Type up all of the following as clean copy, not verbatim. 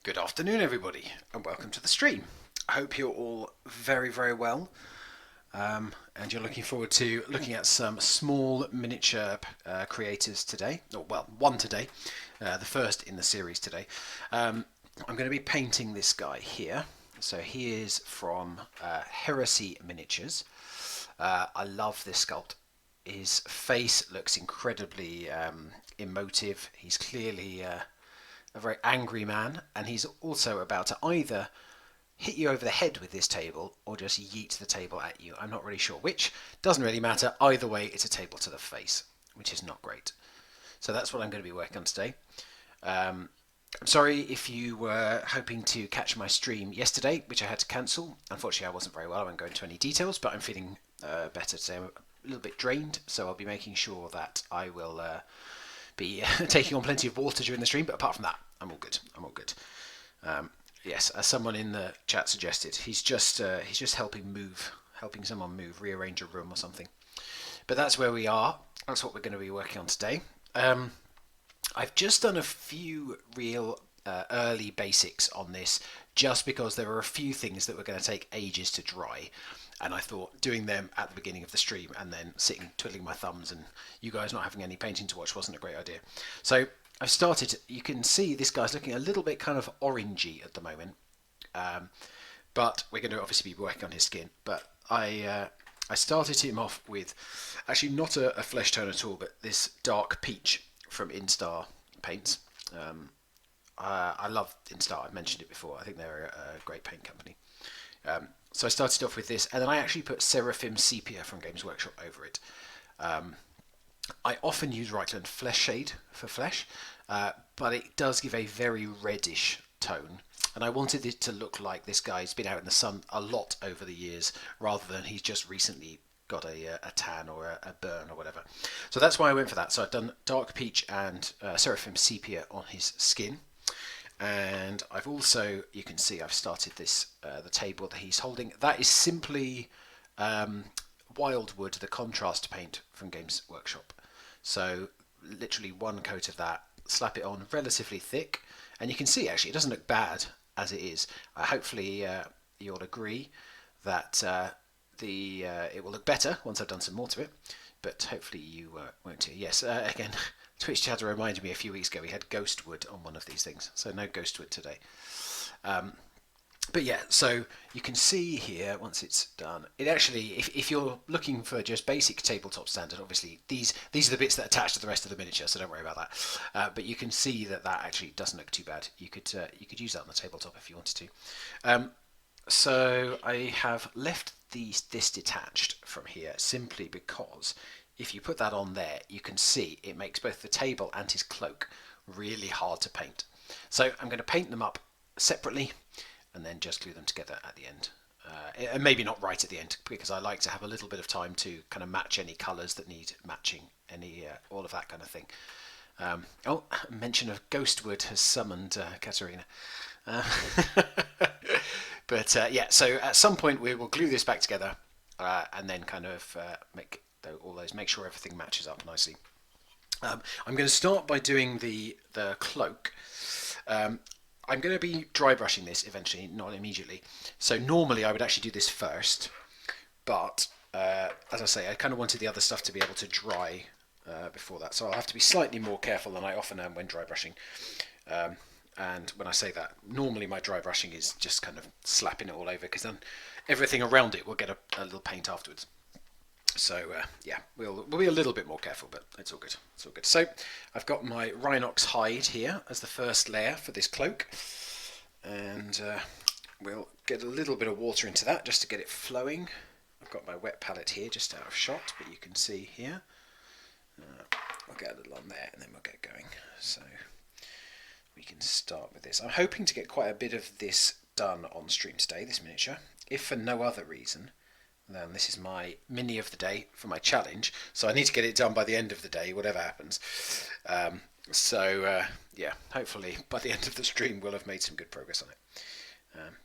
Good afternoon, everybody, and welcome to the stream. I hope you're all very, very well, and you're looking forward to looking at some small miniature creators today. Or, well, one today, the first in the series today. I'm going to be painting this guy here. So he is from Heresy Miniatures. I love this sculpt. His face looks incredibly emotive. He's clearly a very angry man, and he's also about to either hit you over the head with this table or just yeet the table at you. I'm not really sure which. Doesn't really matter. Either way, it's a table to the face, which is not great. So that's what I'm going to be working on today. I'm sorry if you were hoping to catch my stream yesterday, which I had to cancel. Unfortunately, I wasn't very well. I won't go into any details, but I'm feeling better today. I'm a little bit drained, so I'll be making sure that I will be taking on plenty of water during the stream. But apart from that, I'm all good. I'm all good. Yes, as someone in the chat suggested, he's just helping someone move, rearrange a room or something. But that's where we are. That's what we're going to be working on today. I've just done a few real early basics on this, just because there are a few things that were going to take ages to dry, and I thought doing them at the beginning of the stream and then sitting twiddling my thumbs and you guys not having any painting to watch wasn't a great idea. So I've started. You can see this guy's looking a little bit kind of orangey at the moment, but we're going to obviously be working on his skin. But I started him off with actually not a flesh tone at all, but this dark peach from Instar Paints. I love Instar. I've mentioned it before. I think they're a great paint company. So I started off with this, and then I actually put Seraphim Sepia from Games Workshop over it. I often use Reichland Flesh Shade for flesh, but it does give a very reddish tone. And I wanted it to look like this guy's been out in the sun a lot over the years, rather than he's just recently got a tan or a burn or whatever. So that's why I went for that. So I've done Dark Peach and Seraphim Sepia on his skin. And I've also, you can see I've started this, the table that he's holding. That is simply Wildwood, the contrast paint from Games Workshop. So literally one coat of that, slap it on relatively thick. And you can see actually it doesn't look bad as it is. Hopefully you'll agree that it will look better once I've done some more to it. But hopefully you won't too. Yes, again, Twitch chat reminded me a few weeks ago we had Ghostwood on one of these things, so no Ghostwood today. But yeah, so you can see here once it's done, it actually, if you're looking for just basic tabletop standard, obviously these are the bits that attach to the rest of the miniature, so don't worry about that. But you can see that actually doesn't look too bad. You could use that on the tabletop if you wanted to. So I have left this detached from here simply because if you put that on there, you can see it makes both the table and his cloak really hard to paint. So I'm going to paint them up separately and then just glue them together at the end. And maybe not right at the end, because I like to have a little bit of time to kind of match any colours that need matching, all of that kind of thing. Mention of Ghostwood has summoned Katerina. But yeah, so at some point we will glue this back together and then kind of make sure everything matches up nicely. I'm going to start by doing the cloak. I'm going to be dry brushing this eventually, not immediately. So normally I would actually do this first, but as I say, I kind of wanted the other stuff to be able to dry before that. So I'll have to be slightly more careful than I often am when dry brushing. And when I say that, normally my dry brushing is just kind of slapping it all over, because then everything around it will get a little paint afterwards. So yeah, we'll be a little bit more careful, but it's all good. It's all good. So I've got my Rhinox hide here as the first layer for this cloak, and we'll get a little bit of water into that just to get it flowing. I've got my wet palette here just out of shot, but you can see here. I'll get a little on there and then we'll get going. So we can start with this. I'm hoping to get quite a bit of this done on stream today, this miniature, if for no other reason. Then this is my mini of the day for my challenge, so I need to get it done by the end of the day, whatever happens. Yeah, hopefully by the end of the stream we'll have made some good progress on it.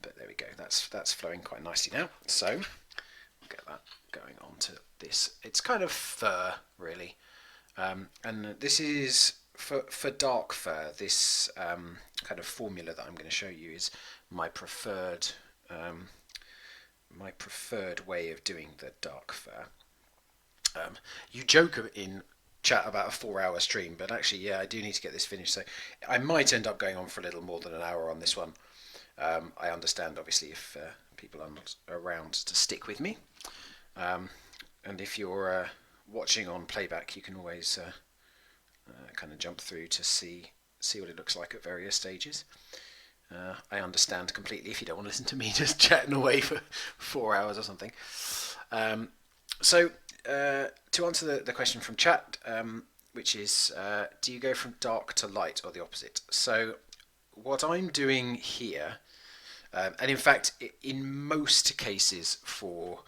But there we go, that's flowing quite nicely now. So we'll get that going on to this. It's kind of fur, really, and this is for dark fur, this kind of formula that I'm going to show you is my preferred way of doing the dark fur. You joke in chat about a 4-hour stream, but actually, yeah, I do need to get this finished. So I might end up going on for a little more than an hour on this one. I understand, obviously, if people are not around to stick with me. And if you're watching on playback, you can always kind of jump through to see what it looks like at various stages. I understand completely if you don't want to listen to me just chatting away for 4 hours or something. So to answer the question from chat, which is, do you go from dark to light or the opposite? So what I'm doing here, and in fact, in most cases for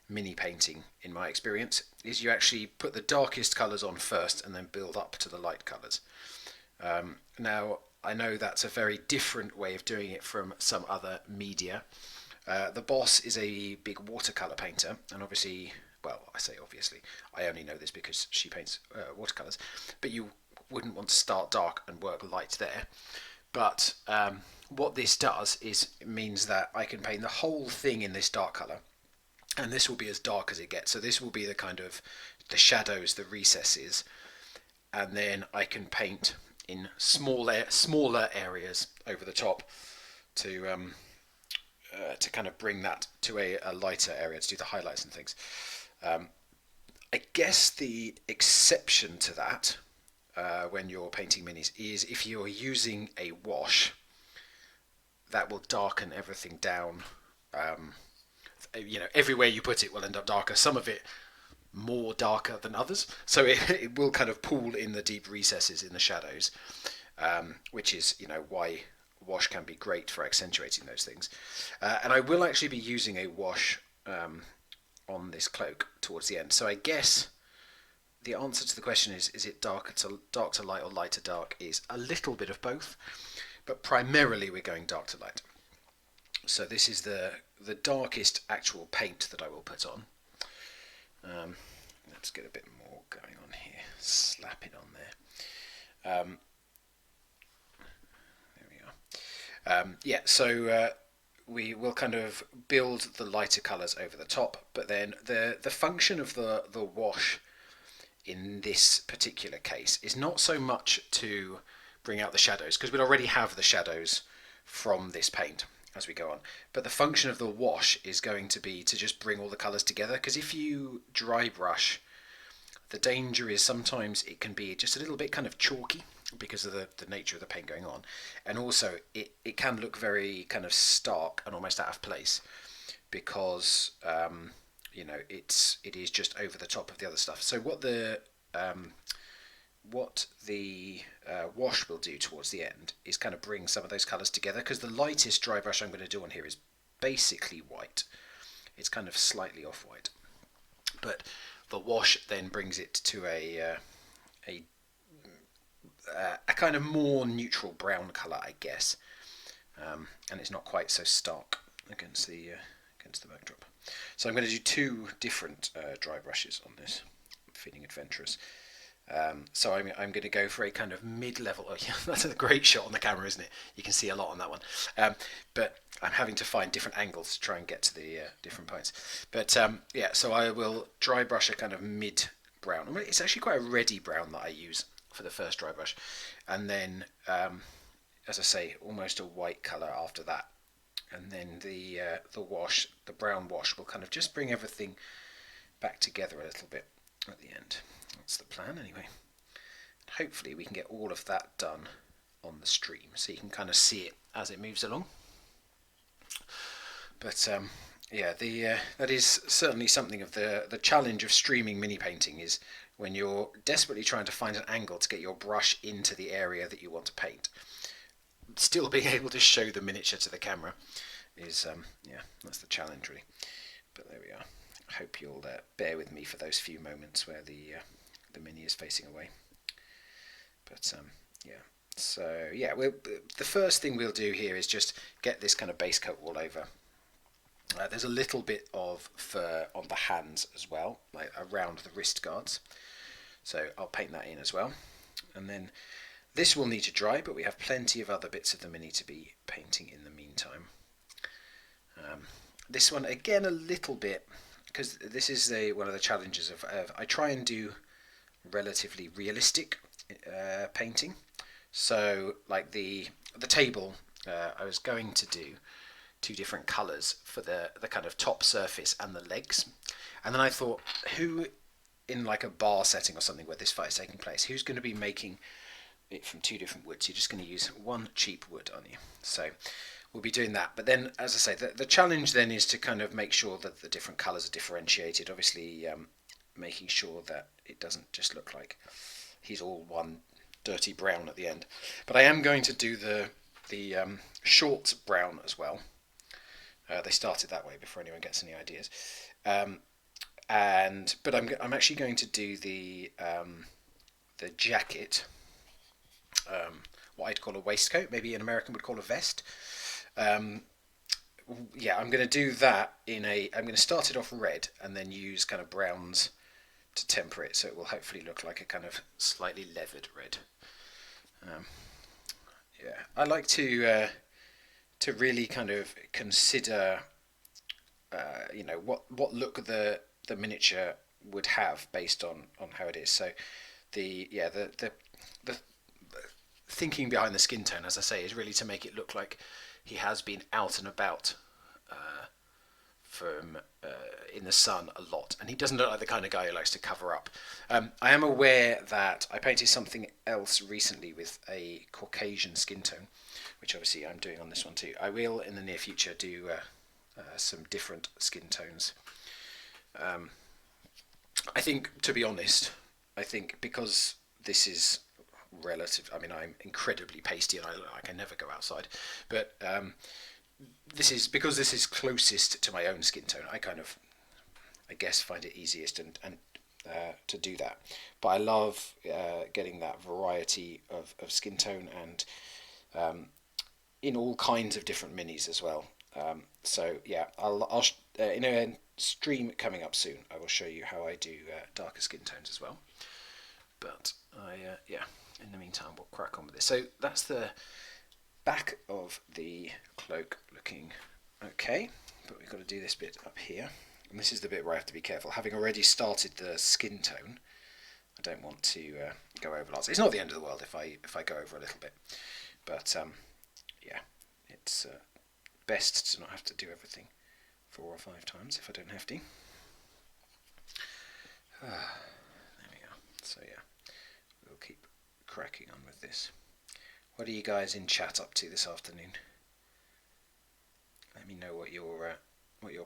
mini painting, in my experience, is you actually put the darkest colours on first and then build up to the light colours. Now, I know that's a very different way of doing it from some other media. The boss is a big watercolour painter, and obviously, well, I say obviously, I only know this because she paints watercolours, but you wouldn't want to start dark and work light there. But what this does is it means that I can paint the whole thing in this dark colour, and this will be as dark as it gets. So this will be the kind of the shadows, the recesses, and then I can paint in smaller areas over the top to kind of bring that to a lighter area to do the highlights and things. I guess the exception to that when you're painting minis is if you're using a wash that will darken everything down. Everywhere you put it will end up darker. Some of it more darker than others, so it will kind of pool in the deep recesses in the shadows, which is why wash can be great for accentuating those things. And I will actually be using a wash on this cloak towards the end. So I guess the answer to the question is it dark to light or light to dark is a little bit of both, but primarily we're going dark to light. So this is the darkest actual paint that I will put on. Let's get a bit more going on here. Slap it on there. There we are. So we will kind of build the lighter colours over the top, but then the function of the wash in this particular case is not so much to bring out the shadows, because we'll already have the shadows from this paint as we go on, but the function of the wash is going to be to just bring all the colours together, because if you dry brush, the danger is sometimes it can be just a little bit kind of chalky because of the nature of the paint going on, and also it can look very kind of stark and almost out of place because it is just over the top of the other stuff. So what the wash will do towards the end is kind of bring some of those colours together, because the lightest dry brush I'm going to do on here is basically white. It's kind of slightly off-white, but the wash then brings it to a kind of more neutral brown colour, I guess, and it's not quite so stark against the backdrop. So I'm going to do two different dry brushes on this. I'm feeling adventurous. So I'm going to go for a kind of mid-level. Oh, yeah, that's a great shot on the camera, isn't it? You can see a lot on that one. But I'm having to find different angles to try and get to the different points. But so I will dry brush a kind of mid-brown. I mean, it's actually quite a reddy brown that I use for the first dry brush. And then, as I say, almost a white colour after that. And then the wash, the brown wash, will kind of just bring everything back together a little bit at the end. That's the plan anyway. Hopefully we can get all of that done on the stream so you can kind of see it as it moves along. But that is certainly something of the challenge of streaming mini painting, is when you're desperately trying to find an angle to get your brush into the area that you want to paint, still being able to show the miniature to the camera is that's the challenge really. But there we are. I hope you'll bear with me for those few moments where the mini is facing away. But the first thing we'll do here is just get this kind of base coat all over. There's a little bit of fur on the hands as well, like around the wrist guards, so I'll paint that in as well. and then this will need to dry, but we have plenty of other bits of the mini to be painting in the meantime. This one again a little bit, because this is one of the challenges of I try and do relatively realistic painting. So like the table, I was going to do two different colours for the kind of top surface and the legs, and then I thought, who in like a bar setting or something where this fight is taking place, who's going to be making it from two different woods? You're just going to use one cheap wood, aren't you? So we'll be doing that. But then, as I say, the challenge then is to kind of make sure that the different colours are differentiated. Obviously, making sure that it doesn't just look like he's all one dirty brown at the end. But I am going to do the short brown as well. They started that way before anyone gets any ideas. But I'm actually going to do the jacket, what I'd call a waistcoat, maybe an American would call a vest. Yeah, I'm going to do that I'm going to start it off red and then use kind of browns to temper it, so it will hopefully look like a kind of slightly leathered red. Yeah, I like to really kind of consider, what look the miniature would have based on how it is. So the thinking behind the skin tone, as I say, is really to make it look like he has been out and about from in the sun a lot, and he doesn't look like the kind of guy who likes to cover up. I am aware that I painted something else recently with a Caucasian skin tone, which obviously I'm doing on this one too. I will in the near future do some different skin tones. I think, to be honest, because this is relative, I mean, I'm incredibly pasty and I look like I never go outside, but this is closest to my own skin tone. I guess find it easiest and to do that. But I love getting that variety of skin tone and in all kinds of different minis as well. So yeah, I'll in a stream coming up soon, I will show you how I do darker skin tones as well. But in the meantime, we'll crack on with this. So that's the back of the cloak looking okay, but we've got to do this bit up here, and this is the bit where I have to be careful. Having already started the skin tone, I don't want to go over lots. It's not the end of the world if I go over a little bit, but yeah, it's best to not have to do everything 4 or 5 times if I don't have to. There we go. So yeah, we'll keep cracking on with this. What are you guys in chat up to this afternoon? Let me know what your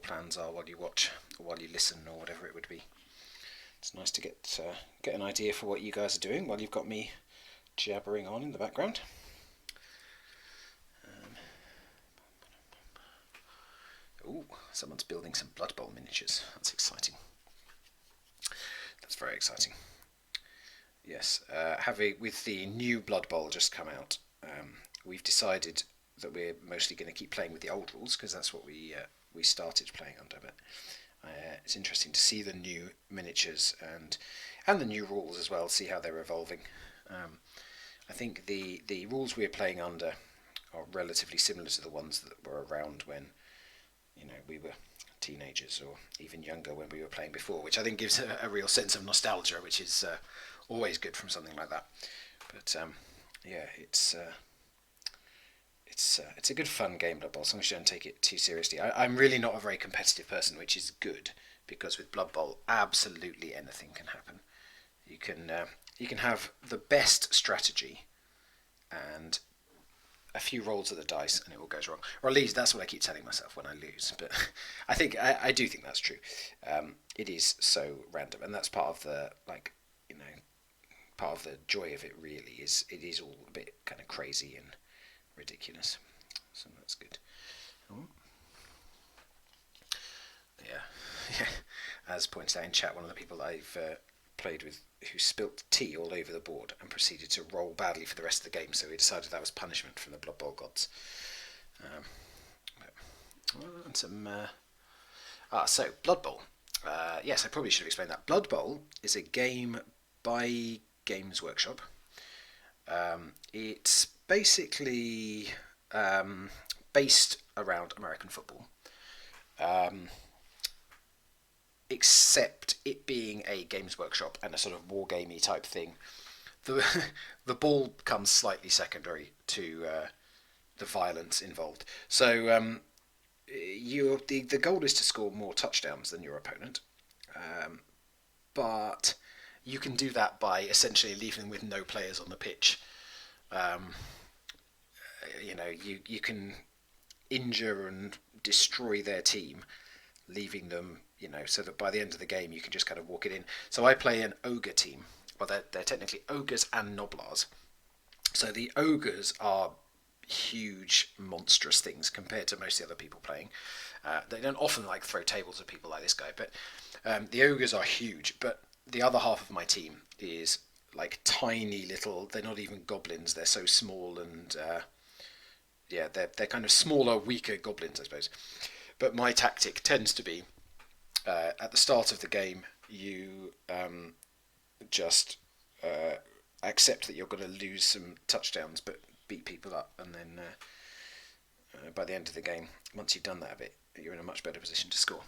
plans are while you watch or while you listen or whatever it would be. It's nice to get an idea for what you guys are doing while you've got me jabbering on in the background. Ooh, someone's building some Blood Bowl miniatures. That's exciting. That's very exciting. Yes, with the new Blood Bowl just come out, we've decided that we're mostly going to keep playing with the old rules because that's what we started playing under. But it's interesting to see the new miniatures and the new rules as well. See how they're evolving. I think the rules we're playing under are relatively similar to the ones that were around when we were teenagers or even younger when we were playing before, which I think gives a real sense of nostalgia, which is always good from something like that. But yeah, it's a good fun game, Blood Bowl, as long as you don't take it too seriously. I'm really not a very competitive person, which is good, because with Blood Bowl absolutely anything can happen. You can have the best strategy and a few rolls of the dice and it all goes wrong, or at least that's what I keep telling myself when I lose. But I do think that's true. It is so random, and that's part of the part of the joy of it. Really, it is all a bit kind of crazy and ridiculous. So that's good. Oh. Yeah. As pointed out in chat, one of the people I've played with who spilt tea all over the board and proceeded to roll badly for the rest of the game, so we decided that was punishment from the Blood Bowl gods. So Blood Bowl. Yes, I probably should have explained that. Blood Bowl is a game by Games Workshop, It's basically based around American football, except it being a Games Workshop and a sort of wargamey type thing. The the ball comes slightly secondary to the violence involved. So the goal is to score more touchdowns than your opponent, but you can do that by essentially leaving them with no players on the pitch. Um, you can injure and destroy their team, leaving them, so that by the end of the game you can just kind of walk it in. So I play an ogre team. Well, they're technically ogres and noblars. So the ogres are huge, monstrous things compared to most of the other people playing. They don't often throw tables at people like this guy, but the ogres are huge. But the other half of my team is tiny little. They're not even goblins. They're so small, and they're kind of smaller, weaker goblins, I suppose. But my tactic tends to be at the start of the game, you just accept that you're going to lose some touchdowns, but beat people up, and then by the end of the game, once you've done that a bit, you're in a much better position to score.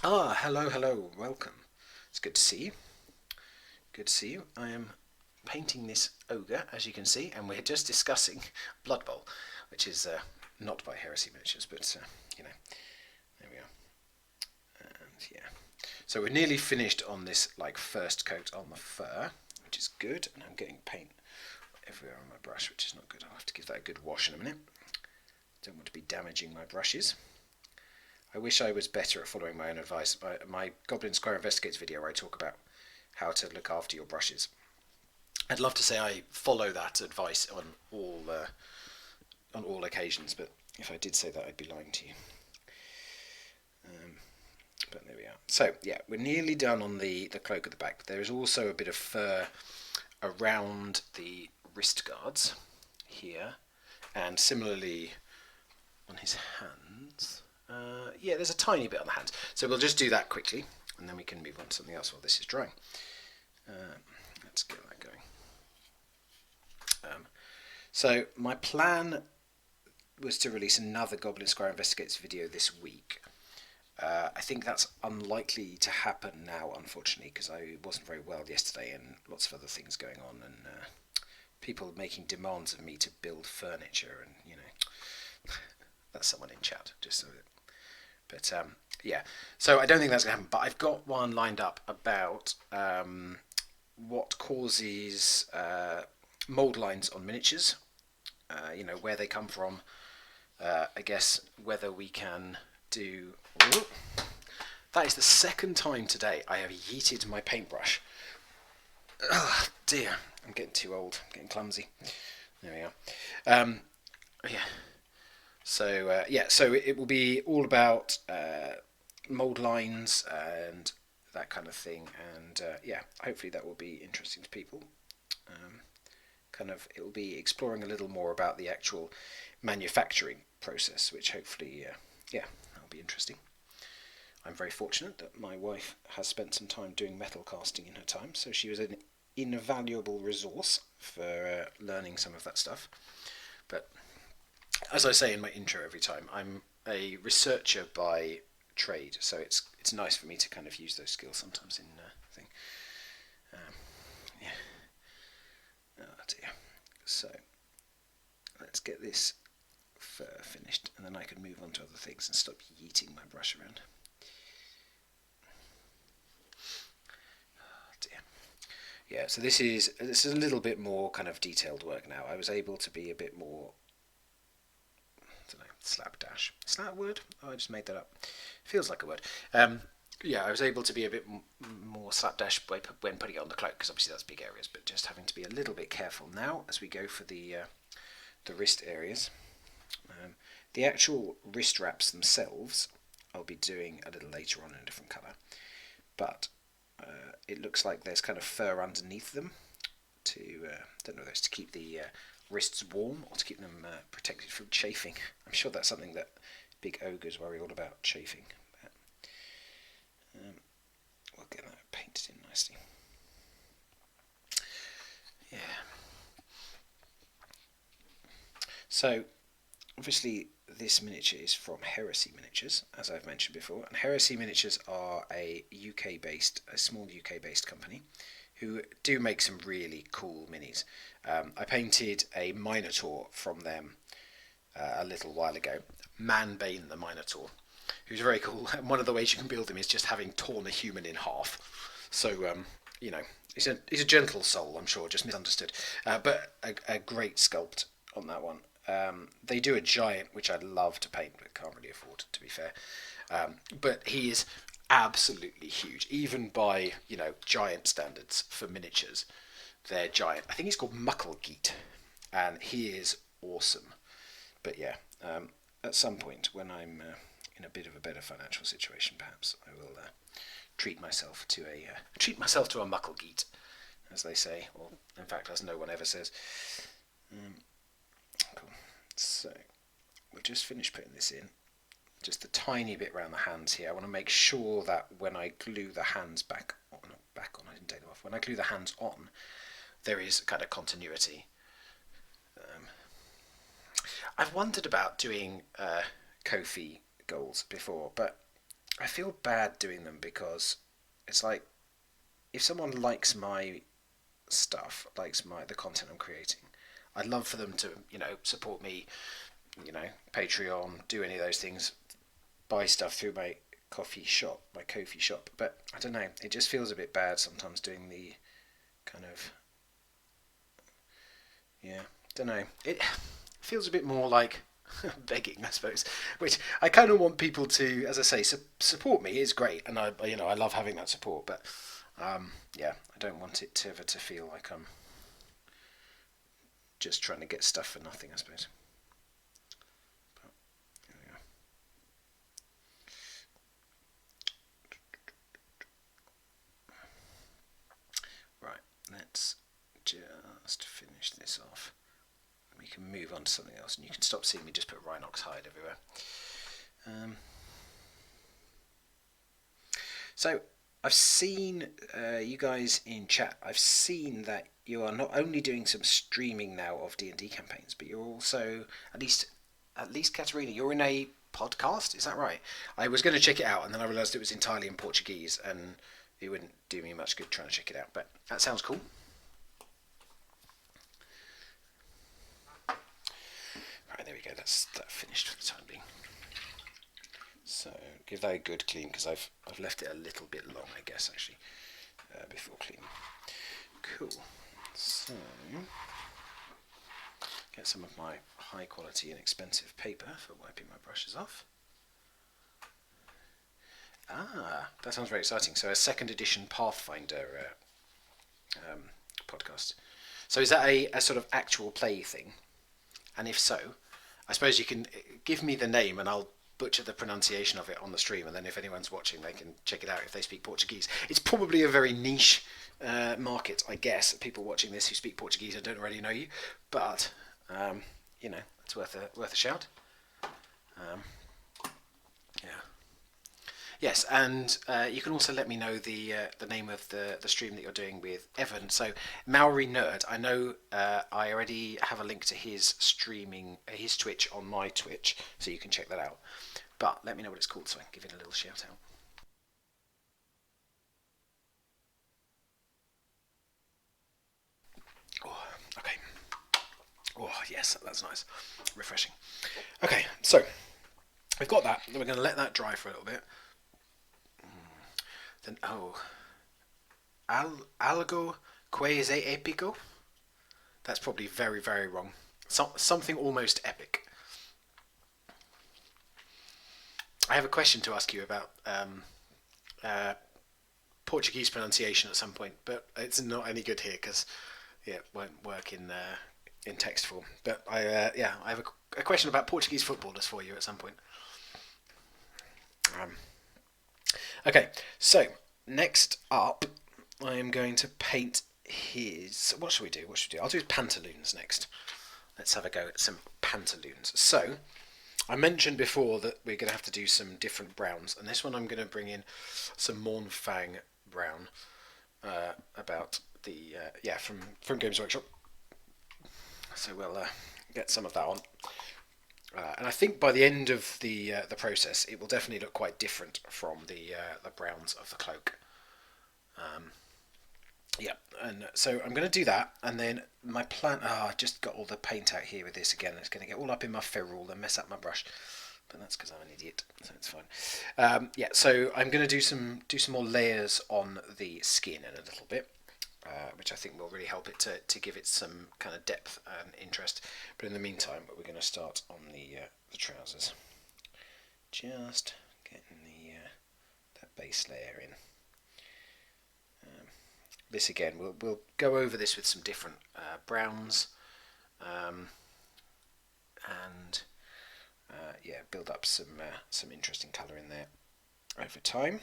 Hello, welcome. It's good to see you. Good to see you. I am painting this ogre, as you can see, and we're just discussing Blood Bowl, which is not by Heresy Miniatures, but there we are. And yeah, so we're nearly finished on this first coat on the fur, which is good, and I'm getting paint everywhere on my brush, which is not good. I'll have to give that a good wash in a minute. Don't want to be damaging my brushes. I wish I was better at following my own advice. My Goblin Squire Investigates video where I talk about how to look after your brushes. I'd love to say I follow that advice on all occasions, but if I did say that, I'd be lying to you. But there we are. So yeah, we're nearly done on the cloak at the back. There is also a bit of fur around the wrist guards here, and similarly on his hands. There's a tiny bit on the hands. So we'll just do that quickly, and then we can move on to something else while this is drying. Let's get that going. So my plan was to release another Goblin Squire Investigates video this week. I think that's unlikely to happen now, unfortunately, because I wasn't very well yesterday and lots of other things going on, and people making demands of me to build furniture, and that's someone in chat, just so that. But so I don't think that's going to happen, but I've got one lined up about what causes mould lines on miniatures, where they come from, I guess whether we can do... That is the second time today I have yeeted my paintbrush. Oh dear, I'm getting too old, I'm getting clumsy. There we are. So it will be all about mould lines and that kind of thing, and hopefully that will be interesting to people. It will be exploring a little more about the actual manufacturing process, which hopefully that'll be interesting. I'm very fortunate that my wife has spent some time doing metal casting in her time, so she was an invaluable resource for learning some of that stuff. But as I say in my intro every time, I'm a researcher by trade, so it's nice for me to kind of use those skills sometimes in thing. Oh dear. So let's get this fur finished, and then I can move on to other things and stop yeeting my brush around. Oh dear. Yeah, so this is a little bit more kind of detailed work now. I was able to be a bit more, I don't know, slapdash. Is that a word? Oh, I just made that up. Feels like a word. I was able to be a bit more slapdash when putting it on the cloak, because obviously that's big areas, but just having to be a little bit careful now as we go for the wrist areas. The actual wrist wraps themselves I'll be doing a little later on in a different colour, but it looks like there's kind of fur underneath them to, don't know whether it's to keep the wrists warm or to keep them protected from chafing. I'm sure that's something that big ogres worry all about, chafing. But, we'll get that painted in nicely. Yeah. So obviously this miniature is from Heresy Miniatures, as I've mentioned before, and Heresy Miniatures are a small UK based company who do make some really cool minis. I painted a Minotaur from them a little while ago, Manbane the Minotaur, who's very cool. And one of the ways you can build him is just having torn a human in half. So he's a gentle soul, I'm sure, just misunderstood, but a great sculpt on that one. They do a giant, which I'd love to paint, but can't really afford, to be fair. But he is absolutely huge, even by giant standards for miniatures. They're giant. I think he's called Mucklegeet, and he is awesome. But yeah, at some point when I'm in a bit of a better financial situation, perhaps I will treat myself to a Mucklegeet, as they say, or in fact, as no one ever says. Cool. So we've just finished putting this in. Just a tiny bit around the hands here. I want to make sure that when I glue the hands back on, I didn't take them off. When I glue the hands on, there is kind of continuity. I've wondered about doing Ko-fi goals before, but I feel bad doing them because it's like if someone likes my stuff, likes the content I'm creating, I'd love for them to support me, Patreon, do any of those things, buy stuff through my Ko-fi shop, but I don't know, it just feels a bit bad sometimes doing the kind of, don't know, it feels a bit more like begging, I suppose, which I kind of want people to, as I say, support me is great, and I love having that support, but I don't want it to ever to feel like I'm just trying to get stuff for nothing, I suppose. But, here we go. Right, let's just finish this off. We can move on to something else, and you can stop seeing me just put Rhinox hide everywhere. So I've seen you guys in chat. I've seen that you are not only doing some streaming now of D&D campaigns, but you're also, at least Katerina, you're in a podcast. Is that right? I was going to check it out, and then I realised it was entirely in Portuguese, and it wouldn't do me much good trying to check it out. But that sounds cool. Right, there we go. That's that finished for the time being. So give that a good clean, because I've left it a little bit long, I guess, actually, before cleaning. Cool. So get some of my high quality and expensive paper for wiping my brushes off. That sounds very exciting. So a second edition Pathfinder podcast. So is that a sort of actual play thing? And if so, I suppose you can give me the name and I'll butcher the pronunciation of it on the stream, and then if anyone's watching they can check it out if they speak Portuguese. It's probably a very niche market, I guess, people watching this who speak Portuguese and don't already know you, but it's worth a shout. Yes, and you can also let me know the name of the stream that you're doing with Evan. So Maori Nerd, I know I already have a link to his streaming, his Twitch on my Twitch, so you can check that out. But let me know what it's called so I can give it a little shout out. Oh, okay. Oh, yes, that's nice. Refreshing. Okay, so we've got that. Then we're going to let that dry for a little bit. Then, algo quasi epico. That's probably very, very wrong. Something almost epic. I have a question to ask you about Portuguese pronunciation at some point, but it's not any good here because it won't work in text form. But I have a question about Portuguese footballers for you at some point. Okay, so next up, I am going to paint his. What should we do? I'll do his pantaloons next. Let's have a go at some pantaloons. So, I mentioned before that we're going to have to do some different browns, and this one I'm going to bring in some Mornfang brown. About the from Games Workshop. So we'll get some of that on. And I think by the end of the process, it will definitely look quite different from the browns of the cloak. Yeah, and so I'm going to do that, and then my plan. I just got all the paint out here with this again. It's going to get all up in my ferrule and mess up my brush, but that's because I'm an idiot, so it's fine. Yeah, so I'm going to do some more layers on the skin in a little bit, which I think will really help it to give it some kind of depth and interest. But in the meantime, we're going to start on the trousers. Just getting that base layer in. This again, we'll go over this with some different browns, and yeah, build up some interesting colour in there over time.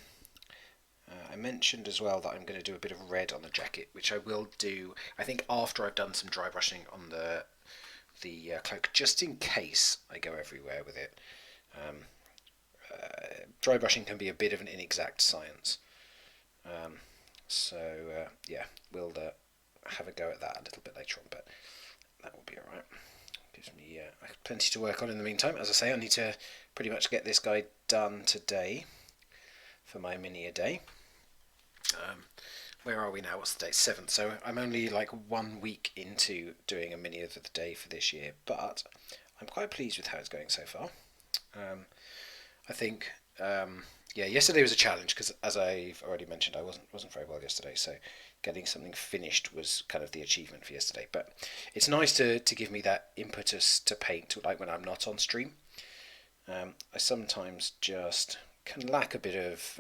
I mentioned as well that I'm going to do a bit of red on the jacket, which I will do, I think, after I've done some dry brushing on the cloak, just in case I go everywhere with it. Dry brushing can be a bit of an inexact science. So yeah, we'll have a go at that a little bit later on, but that will be alright. Gives me plenty to work on in the meantime. As I say, I need to pretty much get this guy done today for my mini a day. Where are we now? What's the date? 7th. So I'm only like 1 week into doing a mini of the day for this year, but I'm quite pleased with how it's going so far. I think yeah, yesterday was a challenge because, as I've already mentioned, I wasn't very well yesterday. So getting something finished was kind of the achievement for yesterday. But it's nice to give me that impetus to paint, like when I'm not on stream. I sometimes just can lack a bit of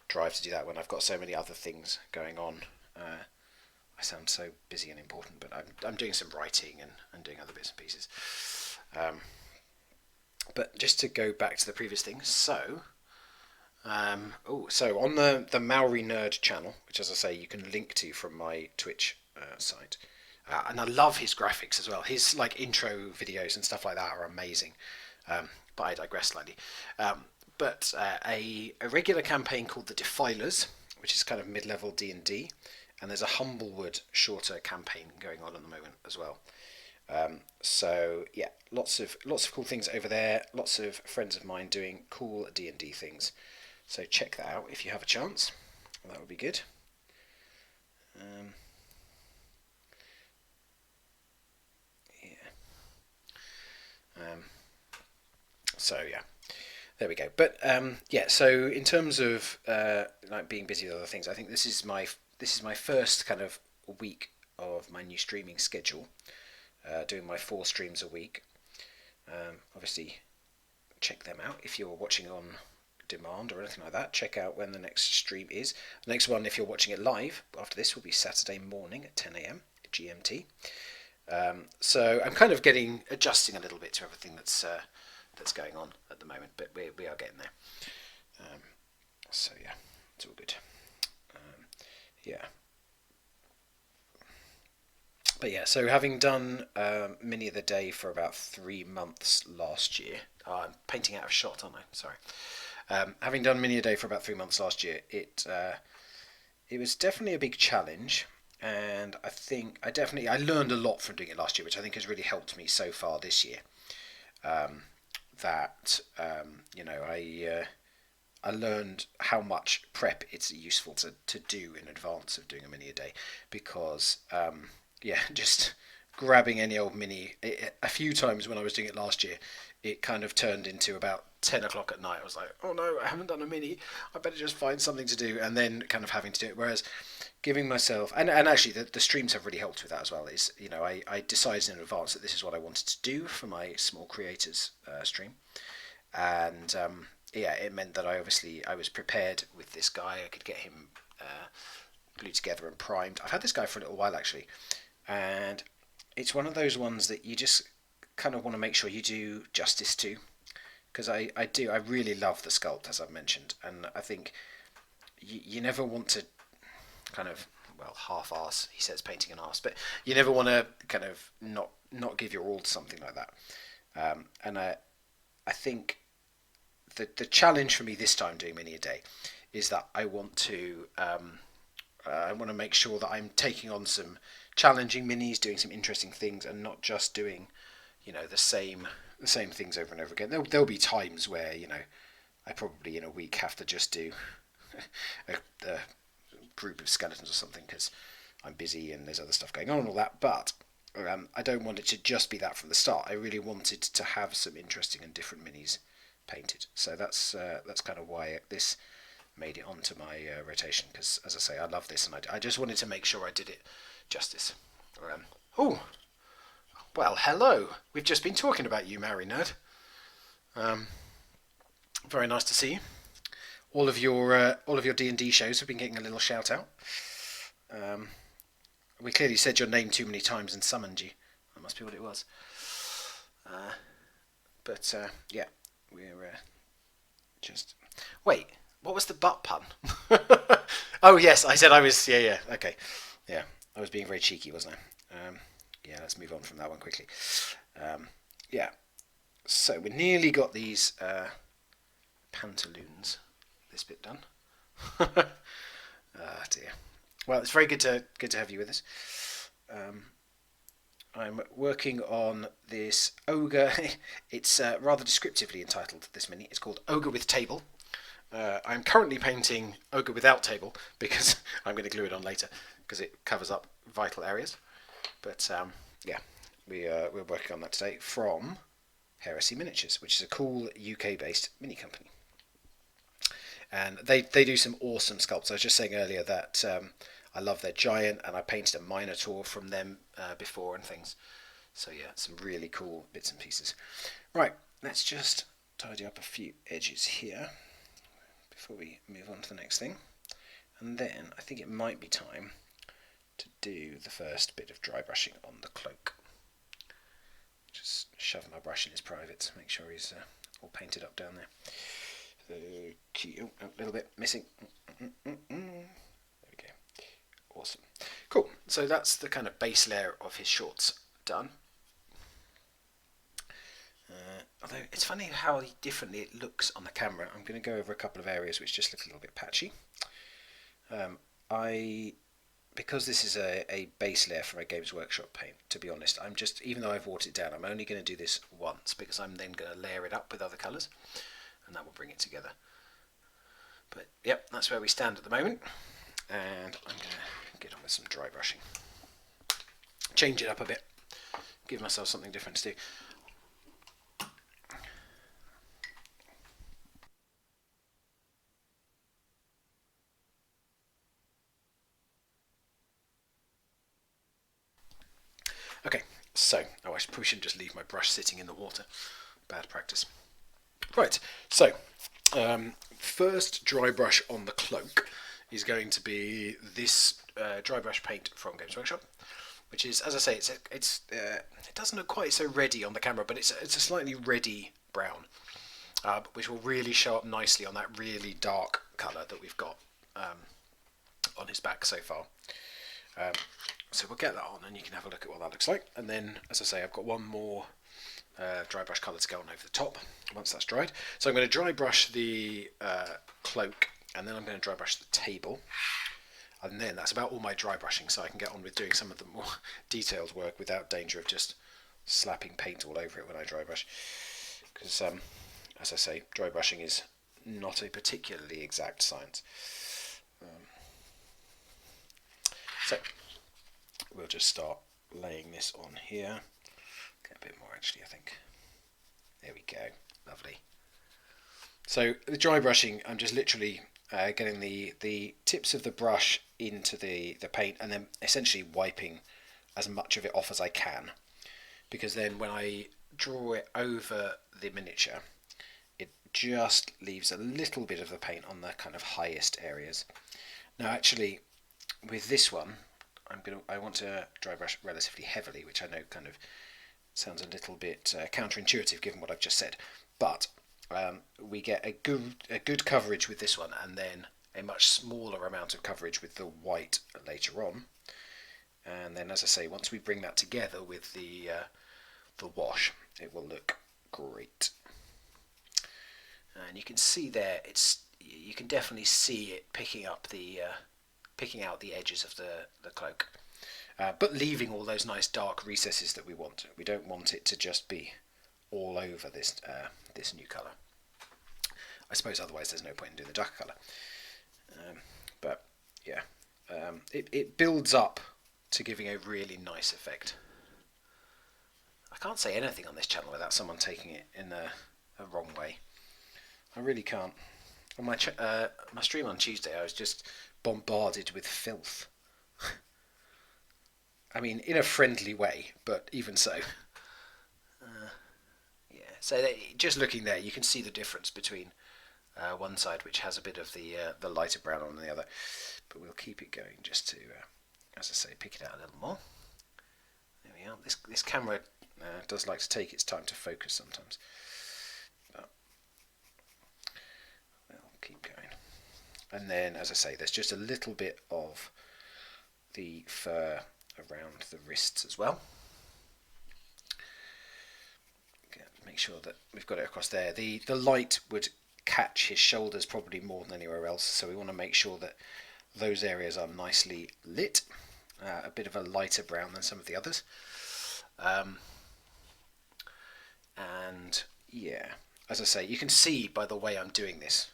drive to do that when I've got so many other things going on. I sound so busy and important, but I'm doing some writing and doing other bits and pieces. But just to go back to the previous thing, so so on the Maori Nerd channel, which, as I say, you can link to from my Twitch site, and I love his graphics as well. His like intro videos and stuff like that are amazing. But I digress slightly. But a regular campaign called the Defilers, which is kind of mid-level D&D, and there's a Humblewood shorter campaign going on at the moment as well. So yeah, lots of cool things over there. Lots of friends of mine doing cool D&D things. So check that out if you have a chance. That would be good. So yeah, there we go. But yeah, so in terms of like being busy with other things, I think this is my first kind of week of my new streaming schedule. Doing my 4 streams a week. Obviously, check them out if you're watching on demand or anything like that. Check out when the next stream is. The next one, if you're watching it live after this, will be Saturday morning at 10 a.m. GMT. So I'm kind of adjusting a little bit to everything that's going on at the moment, but we are getting there. So yeah, it's all good. Yeah. But yeah, so having done mini of the day for about 3 months last year, I'm painting out of shot, aren't I? Sorry. Having done mini a day for about 3 months last year, it was definitely a big challenge, and I think I learned a lot from doing it last year, which I think has really helped me so far this year. You know, I learned how much prep it's useful to do in advance of doing a mini a day, because yeah, just grabbing any old mini, a few times when I was doing it last year, it kind of turned into about 10 o'clock at night. I was like, oh no, I haven't done a mini, I better just find something to do, and then kind of having to do it. Whereas giving myself, and actually the streams have really helped with that as well, is, you know, I decided in advance that this is what I wanted to do for my small creators stream, and yeah, it meant that I was prepared with this guy. I could get him glued together and primed. I've had this guy for a little while actually, and it's one of those ones that you just kind of want to make sure you do justice to, because I really love the sculpt, as I've mentioned, and I think you never want to kind of, well, half-arse, he says, painting an arse, but you never want to kind of not give your all to something like that. And I think the challenge for me this time doing mini a day is that I want to I want to make sure that I'm taking on some challenging minis, doing some interesting things, and not just doing, the same things over and over again. There'll be times where I probably in a week have to just do a group of skeletons or something because I'm busy and there's other stuff going on and all that. But I don't want it to just be that from the start. I really wanted to have some interesting and different minis painted. So that's kind of why this made it onto my rotation, because as I say, I love this and I just wanted to make sure I did it justice. Oh, well, hello. We've just been talking about you, Mary Nerd. Very nice to see you. All of your D&D shows have been getting a little shout out. We clearly said your name too many times and summoned you. That must be what it was. But yeah, we're just... Wait, what was the butt pun? Oh yes, I said I was... Yeah, okay. Yeah, I was being very cheeky, wasn't I? Yeah, let's move on from that one quickly. Yeah, so we nearly got these pantaloons, this bit done. Ah dear. Well, it's very good to have you with us. I'm working on this Ogre. It's rather descriptively entitled, this mini. It's called Ogre with Table. I'm currently painting Ogre without table because I'm going to glue it on later because it covers up vital areas. But yeah, we're working on that today from Heresy Miniatures, which is a cool UK-based mini company. And they do some awesome sculpts. I was just saying earlier that I love their giant, and I painted a Minotaur from them before and things. So yeah, some really cool bits and pieces. Right, let's just tidy up a few edges here before we move on to the next thing. And then I think it might be time to do the first bit of dry brushing on the cloak. Just shove my brush in his privates, make sure he's all painted up down there. Oh, a little bit missing. There we go. Awesome. Cool. So that's the kind of base layer of his shorts done. Although it's funny how differently it looks on the camera. I'm going to go over a couple of areas which just look a little bit patchy. Because this is a base layer for a Games Workshop paint, to be honest, even though I've watered it down, I'm only going to do this once because I'm then going to layer it up with other colours and that will bring it together. But yep, that's where we stand at the moment, and I'm going to get on with some dry brushing. Change it up a bit, give myself something different to do. Okay, so, I probably shouldn't just leave my brush sitting in the water. Bad practice. Right, so, first dry brush on the cloak is going to be this dry brush paint from Games Workshop, which is, as I say, it doesn't look quite so reddy on the camera, but it's a slightly reddy brown, which will really show up nicely on that really dark colour that we've got on his back so far. So we'll get that on and you can have a look at what that looks like. And then, as I say, I've got one more dry brush colour to go on over the top once that's dried. So I'm going to dry brush the cloak, and then I'm going to dry brush the table. And then that's about all my dry brushing, so I can get on with doing some of the more detailed work without danger of just slapping paint all over it when I dry brush. Because, as I say, dry brushing is not a particularly exact science. So we'll just start laying this on here. Get a bit more actually, I think. There we go. Lovely. So the dry brushing, I'm just literally getting the tips of the brush into the paint and then essentially wiping as much of it off as I can. Because then when I draw it over the miniature, it just leaves a little bit of the paint on the kind of highest areas. Now actually, with this one, I want to dry brush relatively heavily, which I know kind of sounds a little bit counterintuitive given what I've just said, but we get a good coverage with this one, and then a much smaller amount of coverage with the white later on. And then, as I say, once we bring that together with the wash, it will look great. And you can see there, you can definitely see it picking up the picking out the edges of the cloak, but leaving all those nice dark recesses that we want. We don't want it to just be all over this this new colour. I suppose otherwise there's no point in doing the dark colour. But yeah, it builds up to giving a really nice effect. I can't say anything on this channel without someone taking it in a wrong way. I really can't. On my stream on Tuesday, I was just bombarded with filth. I mean, in a friendly way, but even so. Yeah. So just looking there, you can see the difference between one side, which has a bit of the lighter brown on the other. But we'll keep it going just to, as I say, pick it out a little more. There we are. This camera does like to take its time to focus sometimes. But we'll keep going. And then, as I say, there's just a little bit of the fur around the wrists as well. Make sure that we've got it across there. The light would catch his shoulders probably more than anywhere else, so we want to make sure that those areas are nicely lit. A bit of a lighter brown than some of the others. And yeah, as I say, you can see by the way I'm doing this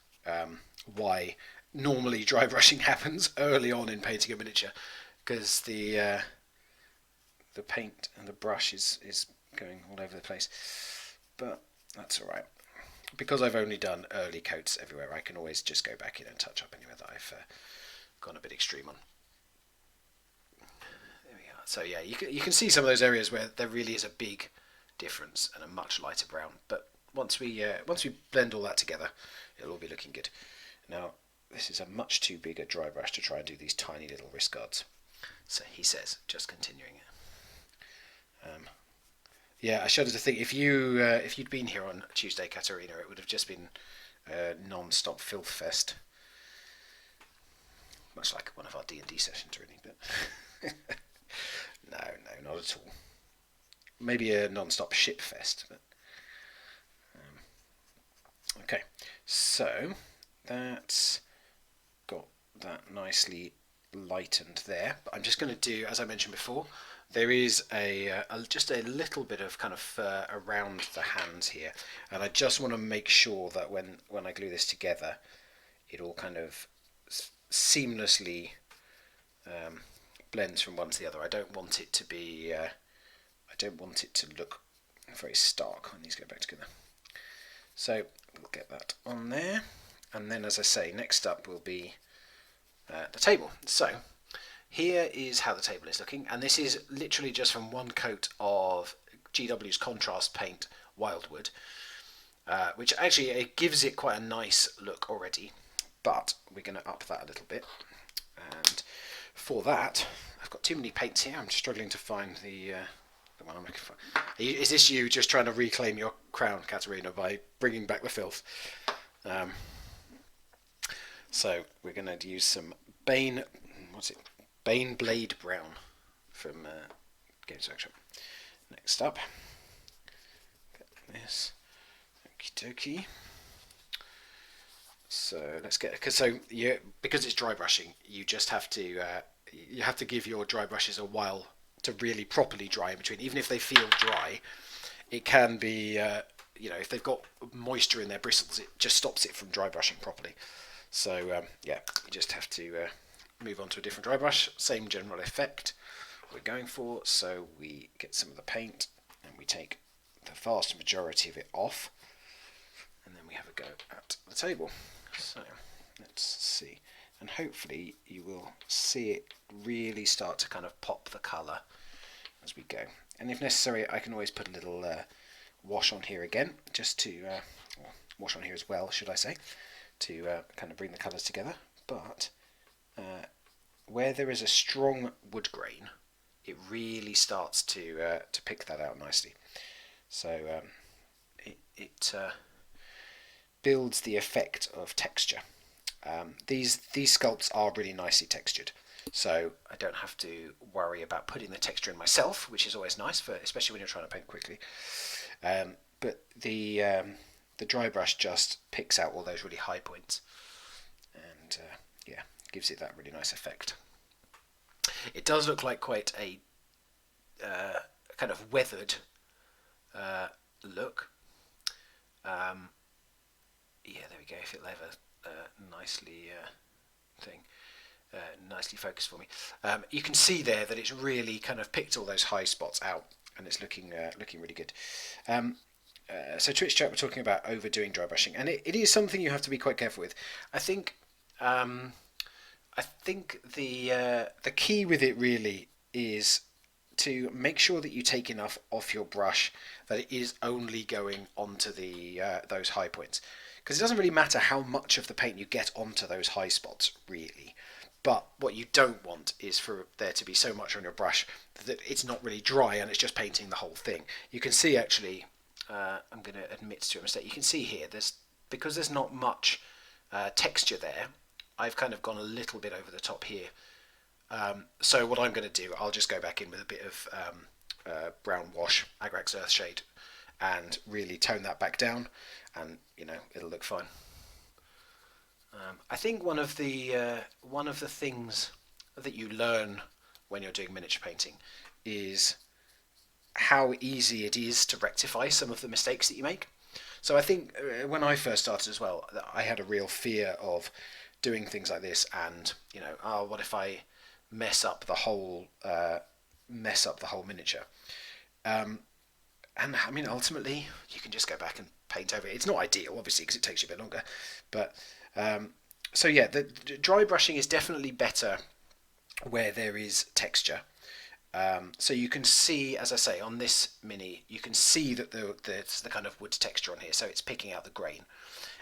why normally dry brushing happens early on in painting a miniature, because the paint and the brush is going all over the place. But that's alright. Because I've only done early coats everywhere, I can always just go back in and touch up anywhere that I've gone a bit extreme on. There we are. So yeah, you can see some of those areas where there really is a big difference and a much lighter brown. But once we blend all that together, it'll all be looking good. Now, this is a much too big a dry brush to try and do these tiny little wrist guards. So he says, just continuing it. Yeah, I shudder to think if you'd been here on Tuesday, Katerina, it would have just been non-stop filth fest, much like one of our D&D sessions, really. But no, not at all. Maybe a non-stop shit fest. But okay, so that's got that nicely lightened there. But I'm just going to do, as I mentioned before, there is just a little bit of kind of fur around the hands here, and I just want to make sure that when I glue this together, it all kind of seamlessly blends from one to the other. I don't want it to be, I don't want it to look very stark when these go back together. So we'll get that on there, and then, as I say, next up will be the table. So here is how the table is looking, and this is literally just from one coat of GW's contrast paint Wildwood, which actually it gives it quite a nice look already, but we're going to up that a little bit. And for that, I've got too many paints here. I'm struggling to find the one I'm looking for. Is this you just trying to reclaim your crown, Katerina, by bringing back the filth? So we're going to use some Bane Blade Brown from Games Workshop. Next up, get this. Okie dokie. So let's get, because it's dry brushing, you just have to give your dry brushes a while to really properly dry in between. Even if they feel dry, it can be if they've got moisture in their bristles, it just stops it from dry brushing properly. So yeah, you just have to move on to a different dry brush. Same general effect we're going for. So we get some of the paint and we take the vast majority of it off, and then we have a go at the table. So let's see, and hopefully you will see it really start to kind of pop the colour as we go. And if necessary, I can always put a little wash on here again, just to wash on here as well, should I say, to kind of bring the colours together. But where there is a strong wood grain, it really starts to pick that out nicely. So it builds the effect of texture. These sculpts are really nicely textured, so I don't have to worry about putting the texture in myself, which is always nice, especially when you're trying to paint quickly. But the dry brush just picks out all those really high points, and yeah, gives it that really nice effect. It does look like quite a kind of weathered look. Yeah, there we go. If it'll have a nicely nicely focused for me. You can see there that it's really kind of picked all those high spots out, and it's looking really good. So Twitch chat, we're talking about overdoing dry brushing, and it is something you have to be quite careful with. I think the key with it really is to make sure that you take enough off your brush that it is only going onto the those high points, because it doesn't really matter how much of the paint you get onto those high spots really, but what you don't want is for there to be so much on your brush that it's not really dry and it's just painting the whole thing. You can see actually, I'm going to admit to a mistake, you can see here because there's not much texture there, I've kind of gone a little bit over the top here. So what I'm going to do, I'll just go back in with a bit of brown wash, Agrax Earthshade, and really tone that back down, and it'll look fine. I think one of the things that you learn when you're doing miniature painting is how easy it is to rectify some of the mistakes that you make. So I think when I first started as well, I had a real fear of doing things like this, and what if I mess up the whole miniature? And I mean, ultimately, you can just go back and paint over it. It's not ideal, obviously, because it takes you a bit longer. But so yeah, the dry brushing is definitely better where there is texture. So you can see, as I say, on this mini, you can see that there's the kind of wood texture on here, so it's picking out the grain,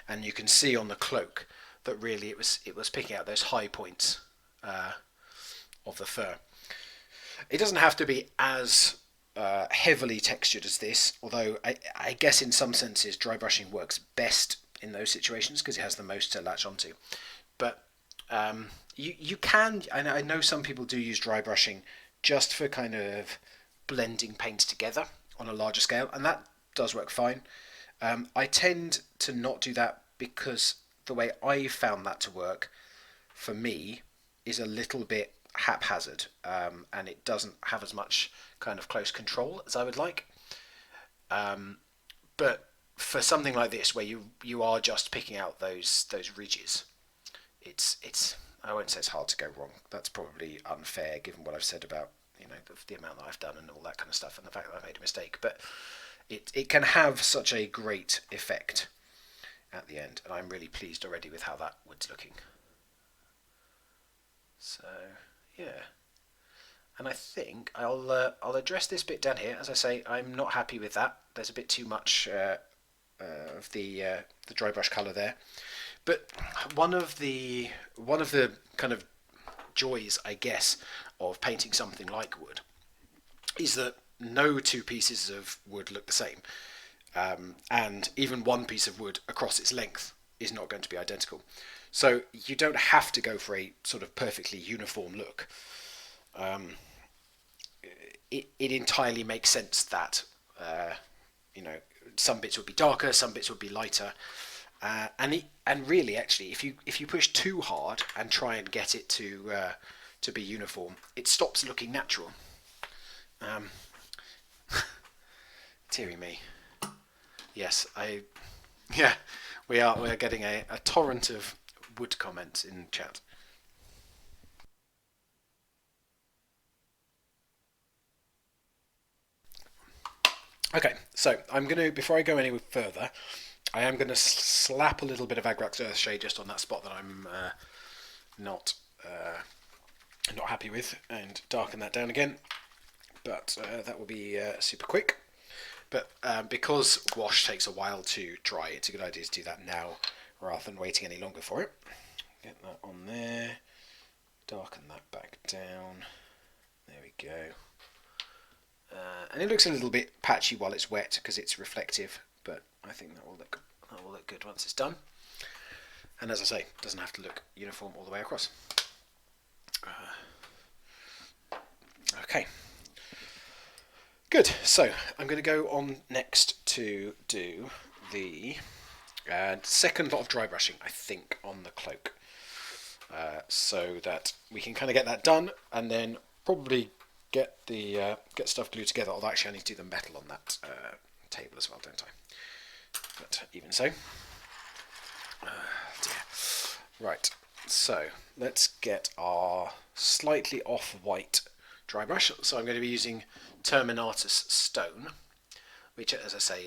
and you can see on the cloak that really it was picking out those high points of the fur. It doesn't have to be as heavily textured as this, although I guess in some senses dry brushing works best in those situations because it has the most to latch onto. But you can, I know some people do use dry brushing just for kind of blending paints together on a larger scale, and that does work fine. I tend to not do that because the way I found that to work for me is a little bit haphazard, and it doesn't have as much kind of close control as I would like. But for something like this, where you are just picking out those ridges, it's I won't say it's hard to go wrong. That's probably unfair given what I've said about the amount that I've done and all that kind of stuff, and the fact that I made a mistake. But it can have such a great effect at the end, and I'm really pleased already with how that wood's looking. So yeah, and I think I'll address this bit down here. As I say, I'm not happy with that. There's a bit too much of the dry brush colour there. But one of the kind of joys, I guess, of painting something like wood is that no two pieces of wood look the same, and even one piece of wood across its length is not going to be identical. So you don't have to go for a sort of perfectly uniform look. It entirely makes sense that some bits would be darker, some bits would be lighter, and really, actually, if you push too hard and try and get it to be uniform, it stops looking natural. Deary me. Yes, we are getting a torrent of wood comments in chat. Okay, so before I go any further, I am going to slap a little bit of Agrax Earthshade just on that spot that I'm not happy with, and darken that down again. But that will be super quick. But because wash takes a while to dry, it's a good idea to do that now rather than waiting any longer for it. Get that on there, darken that back down. There we go. And it looks a little bit patchy while it's wet because it's reflective, but I think that will look good once it's done. And as I say, it doesn't have to look uniform all the way across. Okay. Good. So I'm going to go on next to do the second lot of dry brushing, I think, on the cloak. so that we can kind of get that done, and then probably get stuff glued together. Although actually I need to do the metal on that table as well, don't I? But even so, right. So let's get our slightly off-white dry brush. So I'm going to be using Terminatus Stone, which, as I say,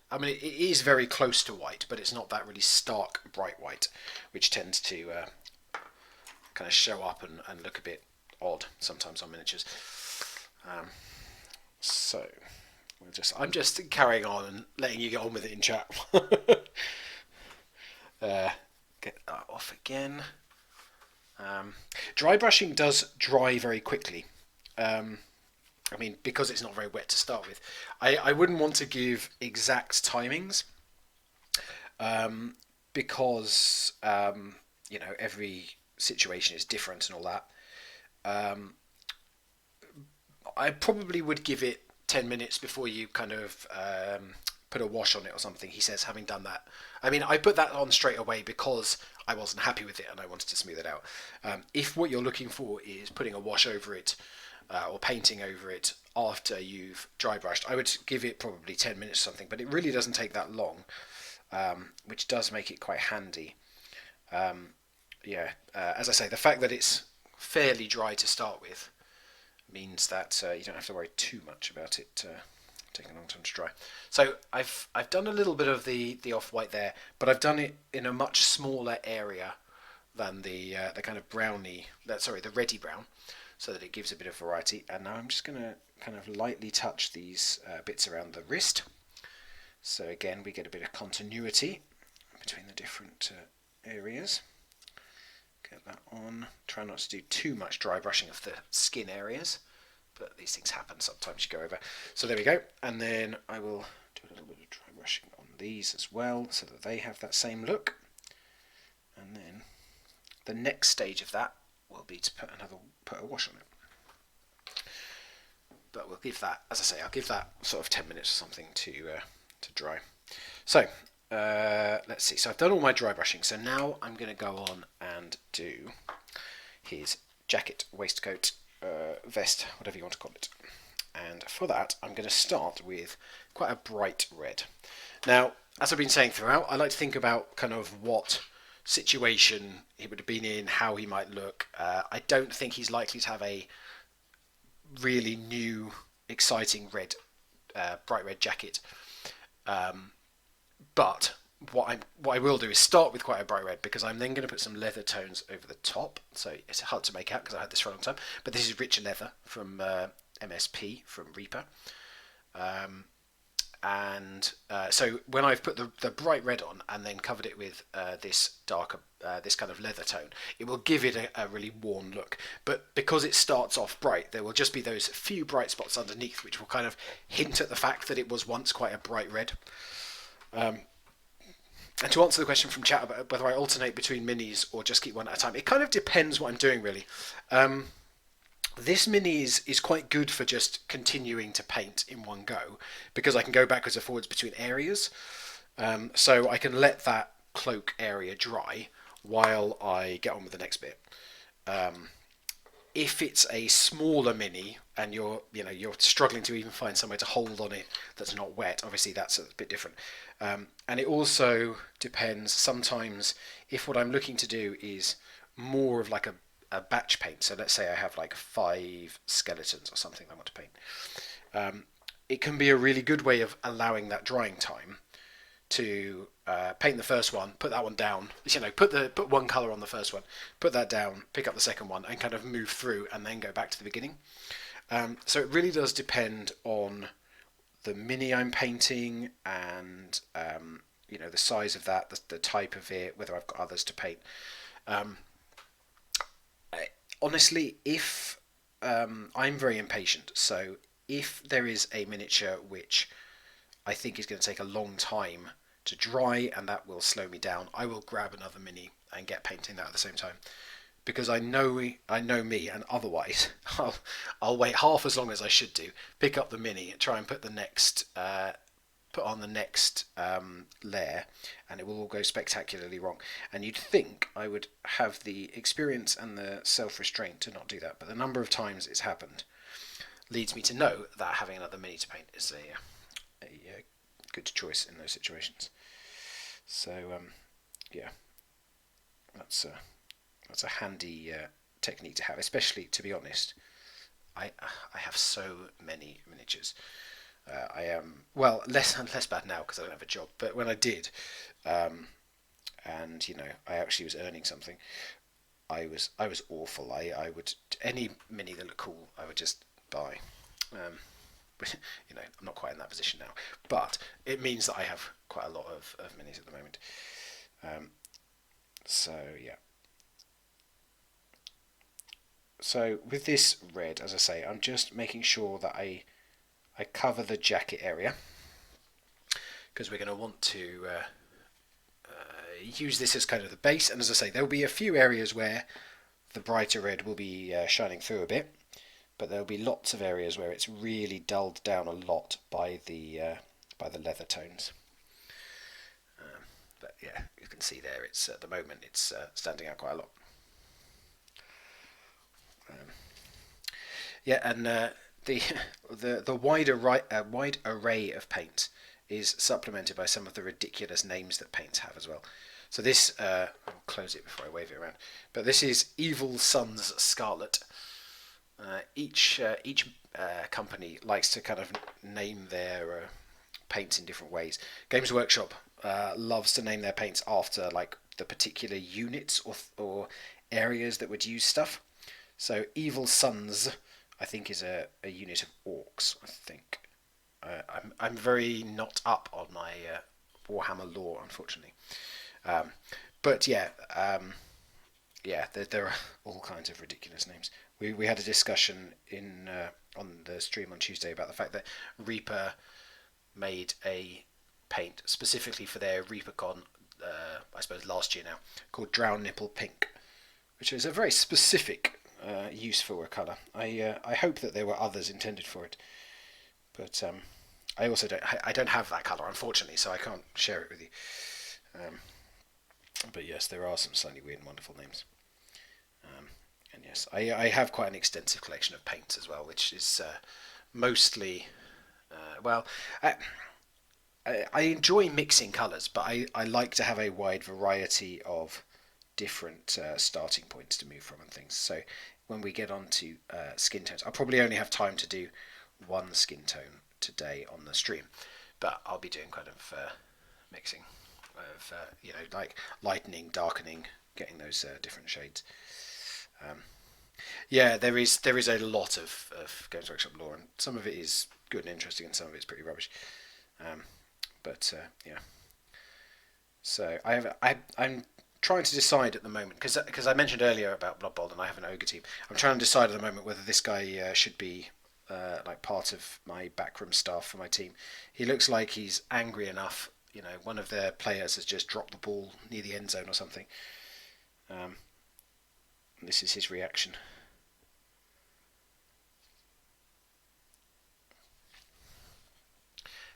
I mean, it is very close to white, but it's not that really stark bright white, which tends to kind of show up and look a bit odd sometimes on miniatures. So I'm just carrying on and letting you get on with it in chat. Get that off again. Dry brushing does dry very quickly. I mean, because it's not very wet to start with. I wouldn't want to give exact timings, because you know, every situation is different and all that. I probably would give it 10 minutes before you kind of put a wash on it or something, he says, having done that. I mean, I put that on straight away because I wasn't happy with it and I wanted to smooth it out. If what you're looking for is putting a wash over it, or painting over it after you've dry brushed, I would give it probably 10 minutes or something, but it really doesn't take that long, which does make it quite handy. As I say, the fact that it's fairly dry to start with means that you don't have to worry too much about it taking a long time to dry. So I've done a little bit of the off-white there, but I've done it in a much smaller area than the kind of browny, the reddy brown, so that it gives a bit of variety. And now I'm just going to kind of lightly touch these bits around the wrist. So again, we get a bit of continuity between the different areas. Get that on. Try not to do too much dry brushing of the skin areas, but these things happen, sometimes you go over. So there we go, and then I will do a little bit of dry brushing on these as well, so that they have that same look. And then the next stage of that will be to put a wash on it. But we'll give that, as I say, I'll give that sort of 10 minutes or something to dry. So let's see. So I've done all my dry brushing. So now I'm going to go on and do his jacket, waistcoat, vest, whatever you want to call it. And for that, I'm going to start with quite a bright red. Now, as I've been saying throughout, I like to think about kind of what situation he would have been in, how he might look. I don't think he's likely to have a really new, exciting red, bright red jacket. But what I will do is start with quite a bright red, because I'm then going to put some leather tones over the top. So it's hard to make out because I had this for a long time. But this is rich leather from MSP, from Reaper. So when I've put the bright red on and then covered it with this darker, this kind of leather tone, it will give it a really worn look. But because it starts off bright, there will just be those few bright spots underneath, which will kind of hint at the fact that it was once quite a bright red. And to answer the question from chat about whether I alternate between minis or just keep one at a time, it kind of depends what I'm doing, really. This mini is quite good for just continuing to paint in one go, because I can go backwards and forwards between areas. So I can let that cloak area dry while I get on with the next bit. If it's a smaller mini and you're struggling to even find somewhere to hold on it that's not wet, obviously that's a bit different. And it also depends sometimes if what I'm looking to do is more of like a batch paint. So let's say I have like 5 skeletons or something I want to paint. It can be a really good way of allowing that drying time to paint the first one, put that one down, put one colour on the first one, put that down, pick up the second one, and kind of move through and then go back to the beginning. So it really does depend on the mini I'm painting and the size of that, the type of it, whether I've got others to paint. Honestly, if I'm very impatient, so if there is a miniature which I think is going to take a long time to dry and that will slow me down, I will grab another mini and get painting that at the same time, because I know me, and otherwise I'll wait half as long as I should do, pick up the mini and try and put the next put on the next layer, and it will all go spectacularly wrong. And you'd think I would have the experience and the self-restraint to not do that, but the number of times it's happened leads me to know that having another mini to paint is a good choice in those situations. So yeah, that's a handy technique to have, especially, to be honest. I have so many miniatures. I am, well, less and less bad now because I don't have a job. But when I did, and I actually was earning something, I was awful. I would, any mini that looked cool, I would just buy. I'm not quite in that position now, but it means that I have quite a lot of minis at the moment. So yeah. So with this red, as I say, I'm just making sure that I cover the jacket area, because we're going to want to use this as kind of the base. And as I say, there will be a few areas where the brighter red will be shining through a bit, but there will be lots of areas where it's really dulled down a lot by the leather tones. But yeah, you can see there, it's at the moment it's standing out quite a lot. Yeah, and the wide array of paints is supplemented by some of the ridiculous names that paints have as well. So this, I'll close it before I wave it around, but this is Evil Sun's Scarlet. Each company likes to kind of name their paints in different ways. Games Workshop loves to name their paints after like the particular units or areas that would use stuff. So Evil Suns, I think, is a unit of orcs, I think. I'm very not up on my Warhammer lore, unfortunately. But yeah, there are all kinds of ridiculous names. We had a discussion on the stream on Tuesday about the fact that Reaper made a paint specifically for their ReaperCon, I suppose last year now, called Drown Nipple Pink, which is a very specific use for a colour. I hope that there were others intended for it, but I also don't have that colour, unfortunately, so I can't share it with you. But yes, there are some slightly weird and wonderful names. And yes, I have quite an extensive collection of paints as well, which is mostly I enjoy mixing colours, but I like to have a wide variety of different starting points to move from and things. So when we get on to skin tones, I'll probably only have time to do one skin tone today on the stream, but I'll be doing kind of mixing of like lightening, darkening, getting those different shades. Yeah, there is a lot of Games Workshop lore, and some of it is good and interesting, and some of it's pretty rubbish. But yeah, so I'm trying to decide at the moment, because I mentioned earlier about Blood Bowl and I have an Ogre team. I'm trying to decide at the moment whether this guy should be like part of my backroom staff for my team. He looks like he's angry enough. One of their players has just dropped the ball near the end zone or something. This is his reaction.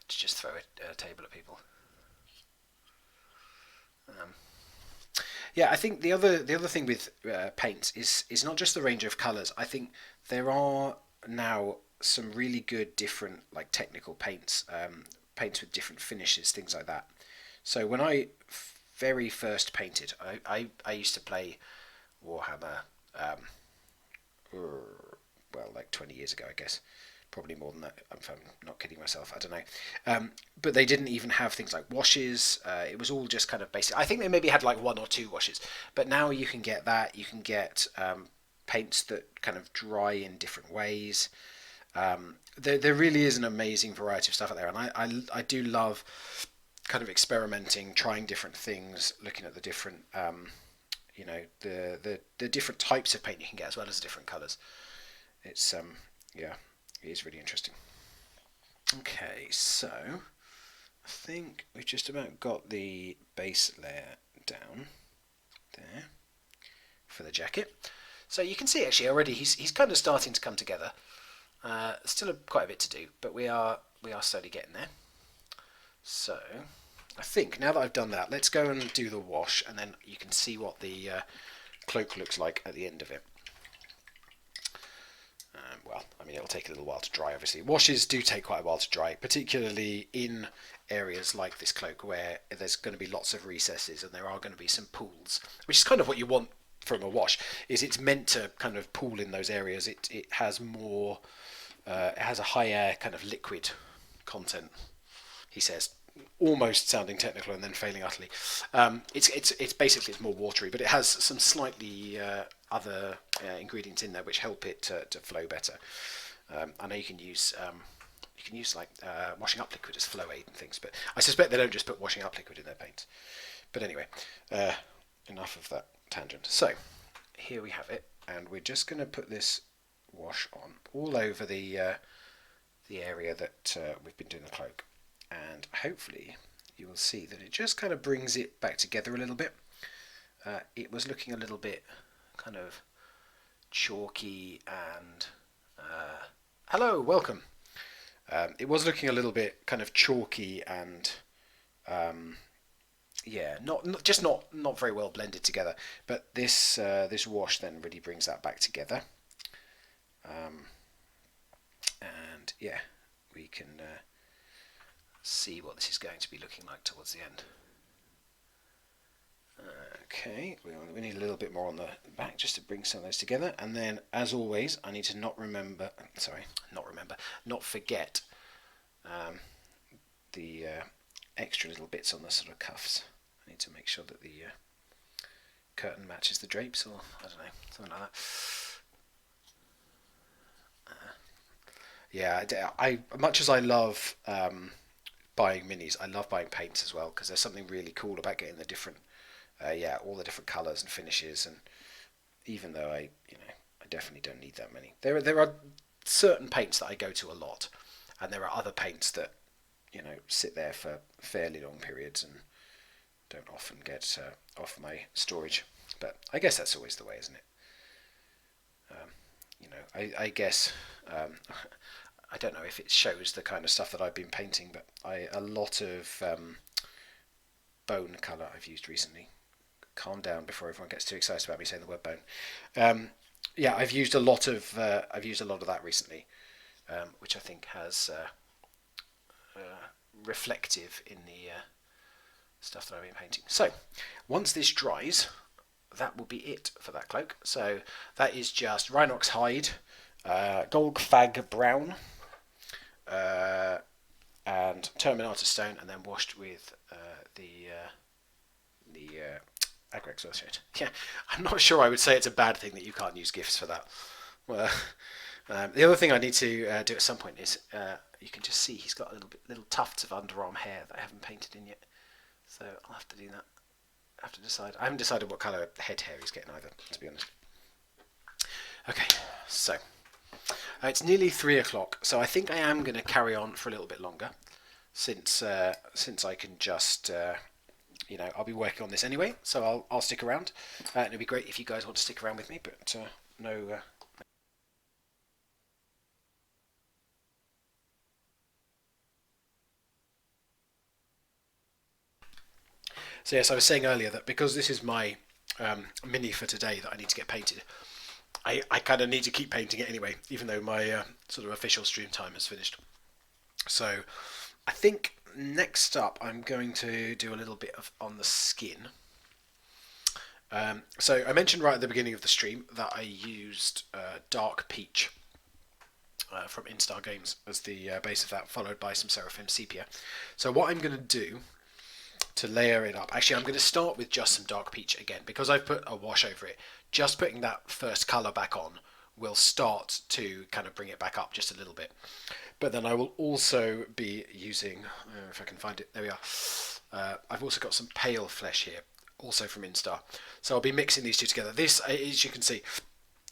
To just throw a table at people. Yeah, I think the other thing with paints is not just the range of colours. I think there are now some really good different like technical paints, paints with different finishes, things like that. So when I very first painted, I used to play Warhammer, well, like 20 years ago, I guess. Probably more than that, if I'm not kidding myself, I don't know. But they didn't even have things like washes. It was all just kind of basic. I think they maybe had like one or two washes, but now you can get that. You can get paints that kind of dry in different ways. There really is an amazing variety of stuff out there, and I do love kind of experimenting, trying different things, looking at the different the different types of paint you can get, as well as the different colours. It's yeah, it is really interesting. Okay, so I think we've just about got the base layer down there for the jacket. So you can see actually already he's kind of starting to come together. Still quite a bit to do, but we are slowly getting there. So I think now that I've done that, let's go and do the wash, and then you can see what the cloak looks like at the end of it. Well, I mean, it'll take a little while to dry, obviously. Washes do take quite a while to dry, particularly in areas like this cloak where there's going to be lots of recesses and there are going to be some pools, which is kind of what you want from a wash. Is it's meant to kind of pool in those areas. It has more, it has a higher kind of liquid content, he says, almost sounding technical and then failing utterly. It's basically it's more watery, but it has some slightly other ingredients in there which help it to flow better. I know you can use like washing up liquid as flow aid and things, but I suspect they don't just put washing up liquid in their paints. But anyway, enough of that tangent. So here we have it, and we're just going to put this wash on all over the area that we've been doing the cloak. And hopefully you will see that it just kind of brings it back together a little bit. It was looking a little bit kind of chalky and hello, welcome. It was looking a little bit kind of chalky and yeah, not very well blended together. But this this wash then really brings that back together. And yeah, we can see what this is going to be looking like towards the end. Okay, we need a little bit more on the back just to bring some of those together, and then as always I need to not forget the extra little bits on the sort of cuffs. I need to make sure that the curtain matches the drapes, or I don't know, something like that. Yeah, I much as I love buying minis, I love buying paints as well, because there's something really cool about getting the different, all the different colours and finishes. And even though I definitely don't need that many, there are certain paints that I go to a lot, and there are other paints that sit there for fairly long periods and don't often get off my storage. But I guess that's always the way, isn't it? I guess. I don't know if it shows the kind of stuff that I've been painting, but a lot of bone colour I've used recently. Calm down before everyone gets too excited about me saying the word bone. Yeah, I've used a lot of that recently, which I think has reflective in the stuff that I've been painting. So once this dries, that will be it for that cloak. So that is just Rhinox hide, gold fag brown, and Terminator stone, and then washed with the Agrex Earthshade. Yeah, I'm not sure I would say it's a bad thing that you can't use gifts for that. Well, the other thing I need to do at some point is you can just see he's got little tufts of underarm hair that I haven't painted in yet, so I'll have to do that. I have to decide. I haven't decided what colour head hair he's getting either, to be honest. Okay, so it's nearly 3 o'clock, so I think I am going to carry on for a little bit longer, since I can just I'll be working on this anyway, so I'll stick around. It'd be great if you guys want to stick around with me, but no. So yes, I was saying earlier that because this is my mini for today that I need to get painted, I kind of need to keep painting it anyway, even though my sort of official stream time is finished. So I think next up I'm going to do a little bit on the skin. So I mentioned right at the beginning of the stream that I used Dark Peach from Instar Games as the base of that, followed by some Seraphim Sepia. So what I'm going to do to layer it up, actually I'm going to start with just some Dark Peach again, because I've put a wash over it. Just putting that first colour back on will start to kind of bring it back up just a little bit. But then I will also be using, if I can find it, there we are. I've also got some pale flesh here, also from Instar. So I'll be mixing these two together. This, as you can see,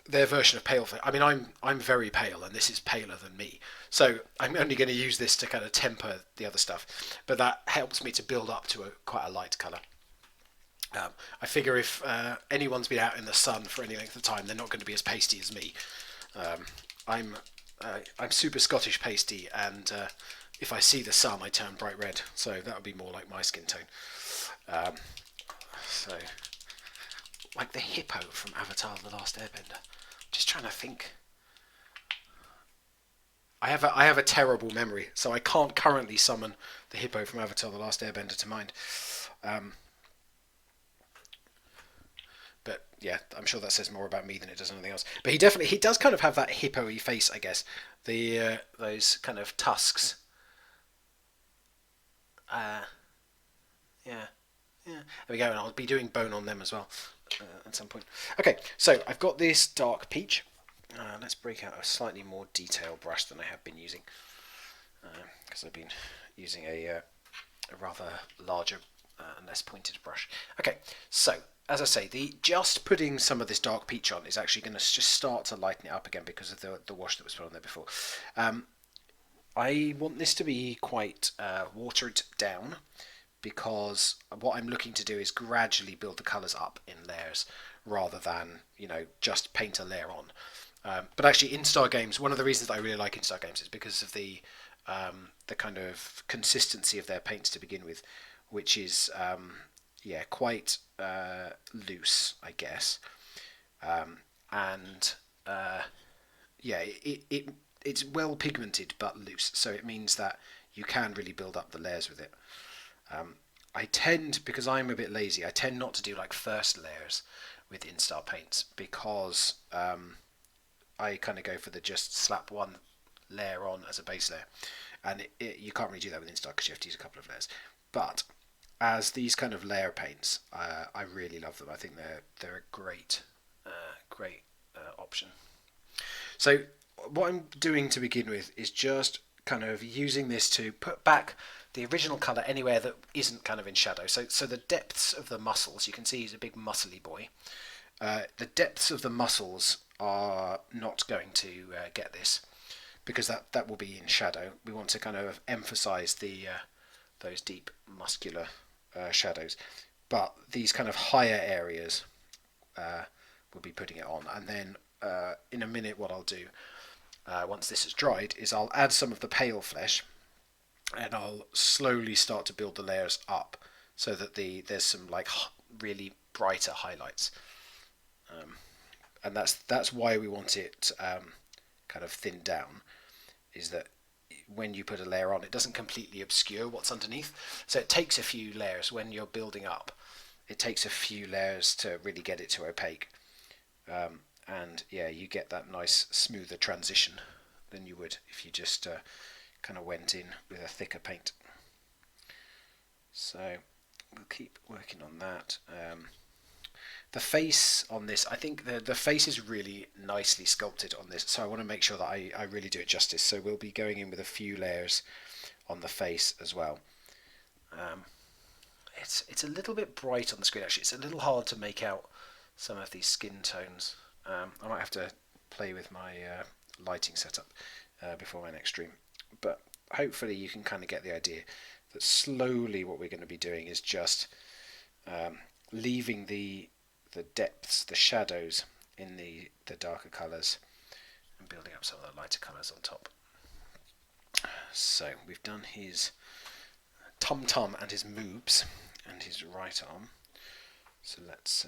their version of pale flesh. I mean, I'm very pale, and this is paler than me. So I'm only going to use this to kind of temper the other stuff. But that helps me to build up to quite a light colour. I figure if anyone's been out in the sun for any length of time, they're not going to be as pasty as me. I'm super Scottish pasty, and if I see the sun, I turn bright red. So that would be more like my skin tone. So, like the hippo from Avatar: The Last Airbender. Just trying to think. I have a terrible memory, so I can't currently summon the hippo from Avatar: The Last Airbender to mind. But yeah, I'm sure that says more about me than it does anything else. But he does kind of have that hippo-y face, I guess. The those kind of tusks. Yeah, yeah. There we go, and I'll be doing bone on them as well at some point. Okay, so I've got this dark peach. Let's break out a slightly more detailed brush than I have been using, because I've been using a rather larger and less pointed brush. Okay, so as I say, just putting some of this dark peach on is actually going to just start to lighten it up again because of the wash that was put on there before. I want this to be quite watered down, because what I'm looking to do is gradually build the colours up in layers rather than, just paint a layer on. But actually, in-star games, one of the reasons that I really like in-star games is because of the kind of consistency of their paints to begin with, which is quite loose, I guess, and it's well pigmented but loose, so it means that you can really build up the layers with it. I tend, because I'm a bit lazy, I tend not to do like first layers with in-star paints, because I kind of go for the just slap one layer on as a base layer, and you can't really do that with in-star because you have to use a couple of layers. But as these kind of layer paints, I really love them. I think they're a great option. So what I'm doing to begin with is just kind of using this to put back the original colour anywhere that isn't kind of in shadow. So the depths of the muscles, you can see he's a big muscly boy. The depths of the muscles are not going to get this, because that will be in shadow. We want to kind of emphasise those deep muscular shadows, but these kind of higher areas we'll be putting it on. And then in a minute what I'll do, once this is dried, is I'll add some of the pale flesh, and I'll slowly start to build the layers up so that there's some like really brighter highlights. And that's why we want it kind of thinned down, is that when you put a layer on, it doesn't completely obscure what's underneath. So it takes a few layers when you're building up. It takes a few layers to really get it to opaque. And yeah, you get that nice smoother transition than you would if you just kind of went in with a thicker paint. So we'll keep working on that. The face on this, I think the face is really nicely sculpted on this, so I want to make sure that I really do it justice. So we'll be going in with a few layers on the face as well. It's a little bit bright on the screen, actually. It's a little hard to make out some of these skin tones. I might have to play with my lighting setup before my next stream, but hopefully you can kind of get the idea that slowly what we're going to be doing is just leaving the depths, the shadows in the darker colours, and building up some of the lighter colours on top. So we've done his tum-tum and his moobs and his right arm. So let's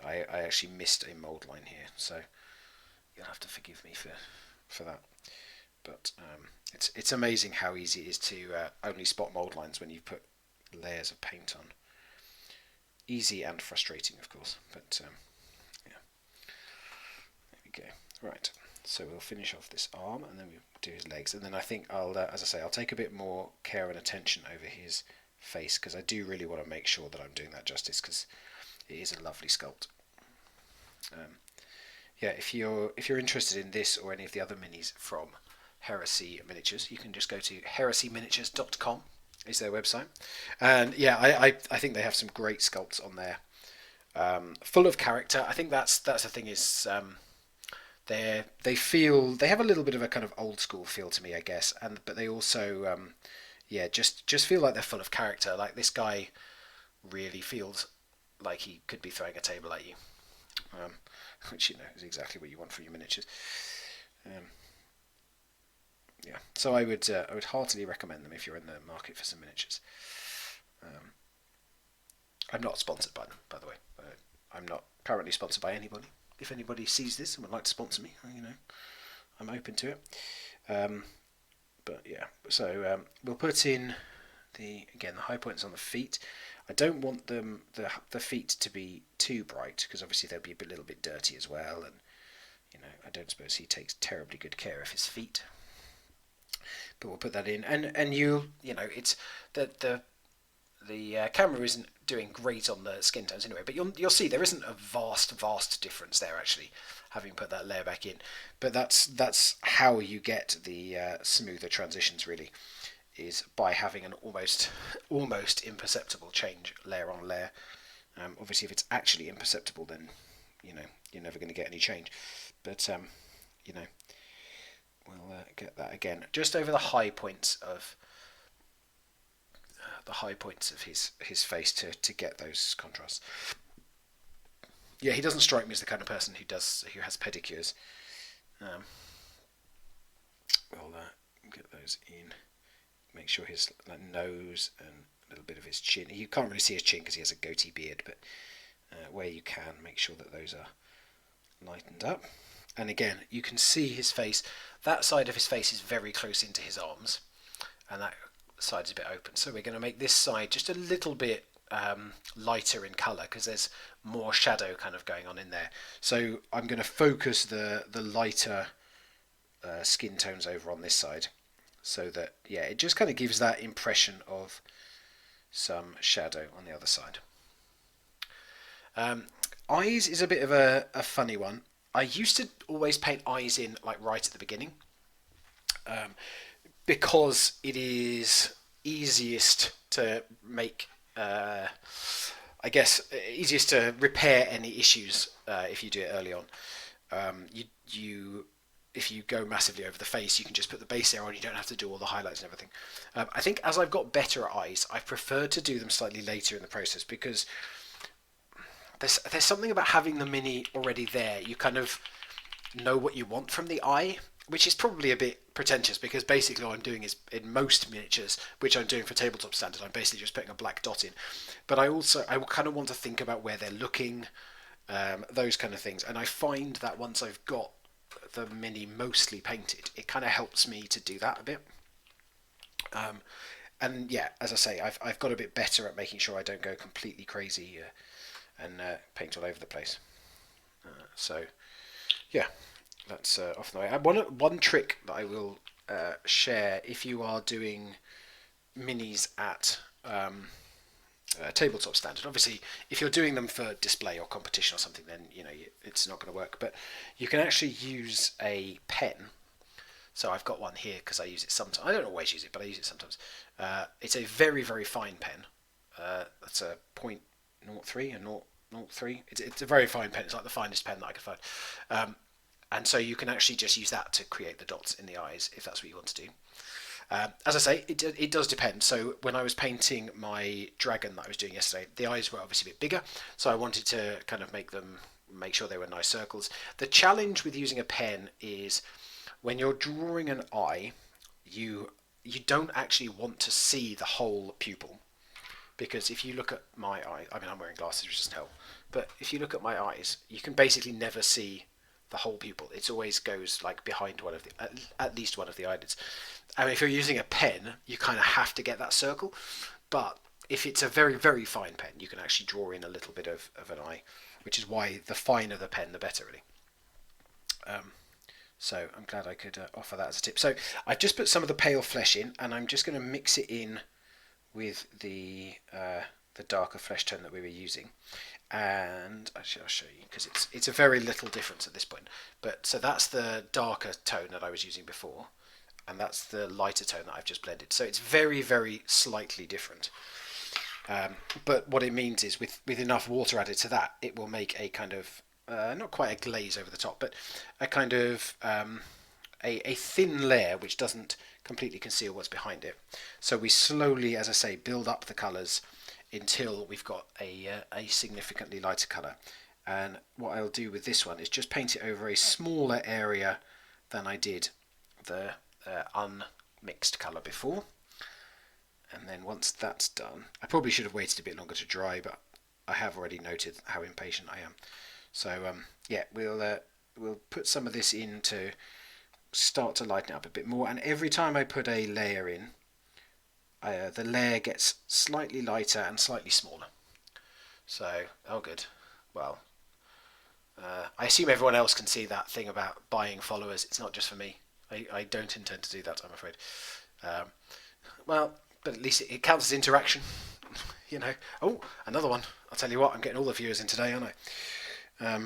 I actually missed a mould line here, so you'll have to forgive me for that. But it's amazing how easy it is to only spot mould lines when you put layers of paint on. Easy and frustrating, of course, but yeah. There we go. Right, so we'll finish off this arm, and then we'll do his legs, and then I think I'll, as I say, I'll take a bit more care and attention over his face, because I do really want to make sure that I'm doing that justice, because it is a lovely sculpt. Yeah, if you're interested in this or any of the other minis from Heresy Miniatures, you can just go to heresyminiatures.com is their website, and yeah, I think they have some great sculpts on there, full of character. I think that's the thing, is they have a little bit of a kind of old school feel to me, I guess, but they also just feel like they're full of character. Like this guy really feels like he could be throwing a table at you, which is exactly what you want for your miniatures. Yeah, so I would heartily recommend them if you're in the market for some miniatures. I'm not sponsored by them, by the way. I'm not currently sponsored by anybody. If anybody sees this and would like to sponsor me, I'm open to it. But yeah, so we'll put in the high points on the feet. I don't want the feet to be too bright because obviously they'll be a little bit dirty as well, and I don't suppose he takes terribly good care of his feet. But we'll put that in, and it's the camera isn't doing great on the skin tones anyway, but you'll see there isn't a vast difference there actually, having put that layer back in. But that's how you get the smoother transitions really, is by having an almost imperceptible change layer on layer. Obviously, if it's actually imperceptible, then you're never going to get any change. But we'll get that again just over the high points of his face to get those contrasts. Yeah, he doesn't strike me as the kind of person who has pedicures. We'll get those in. Make sure his nose and a little bit of his chin. You can't really see his chin because he has a goatee beard, but where you can, make sure that those are lightened up. And again, you can see his face. That side of his face is very close into his arms, and that side's a bit open. So we're going to make this side just a little bit lighter in colour because there's more shadow kind of going on in there. So I'm going to focus the lighter skin tones over on this side, so that it just kind of gives that impression of some shadow on the other side. Eyes is a bit of a funny one. I used to always paint eyes in like right at the beginning, because it is easiest to make, I guess, easiest to repair any issues if you do it early on. If you go massively over the face, you can just put the base layer on. You don't have to do all the highlights and everything. I think as I've got better at eyes, I prefer to do them slightly later in the process because there's something about having the mini already there. You kind of know what you want from the eye, which is probably a bit pretentious because basically all I'm doing is, in most miniatures, which I'm doing for tabletop standard, I'm basically just putting a black dot in. But I kind of want to think about where they're looking, those kind of things. And I find that once I've got the mini mostly painted, it kind of helps me to do that a bit. And yeah, as I say, I've got a bit better at making sure I don't go completely crazy and paint all over the place. So yeah, that's off the way. One trick that I will share if you are doing minis at tabletop standard. Obviously, if you're doing them for display or competition or something, then it's not going to work. But you can actually use a pen. So I've got one here because I use it sometimes. I don't always use it, but I use it sometimes. It's a very, very fine pen. That's a .03, a 0.03. It's a very fine pen. It's like the finest pen that I could find. And so you can actually just use that to create the dots in the eyes if that's what you want to do. As I say, it does depend. So when I was painting my dragon that I was doing yesterday, the eyes were obviously a bit bigger, so I wanted to kind of make sure they were nice circles. The challenge with using a pen is when you're drawing an eye, you don't actually want to see the whole pupil, because if you look at my eye, I mean I'm wearing glasses which doesn't help, but if you look at my eyes, you can basically never see the whole pupil. It always goes like behind one of the at least one of the eyelids. I mean, if you're using a pen, you kind of have to get that circle, but if it's a very, very fine pen, you can actually draw in a little bit of an eye, which is why the finer the pen, the better, really. So I'm glad I could offer that as a tip. So I've just put some of the pale flesh in, and I'm just going to mix it in with the darker flesh tone that we were using. And actually I'll show you because it's a very little difference at this point. But so that's the darker tone that I was using before, and that's the lighter tone that I've just blended. So it's very, very slightly different. But what it means is with enough water added to that, it will make a kind of not quite a glaze over the top, but a kind of a thin layer which doesn't completely conceal what's behind it. So we slowly, as I say, build up the colours until we've got a significantly lighter colour. And what I'll do with this one is just paint it over a smaller area than I did the unmixed colour before. And then once that's done, I probably should have waited a bit longer to dry, but I have already noted how impatient I am. So yeah, we'll put some of this in to start to lighten it up a bit more. And every time I put a layer in, the layer gets slightly lighter and slightly smaller. So, oh good. Well, I assume everyone else can see that thing about buying followers. It's not just for me. I don't intend to do that, I'm afraid. Well, but at least it counts as interaction. You know. Oh, another one. I'll tell you what, I'm getting all the viewers in today, aren't I?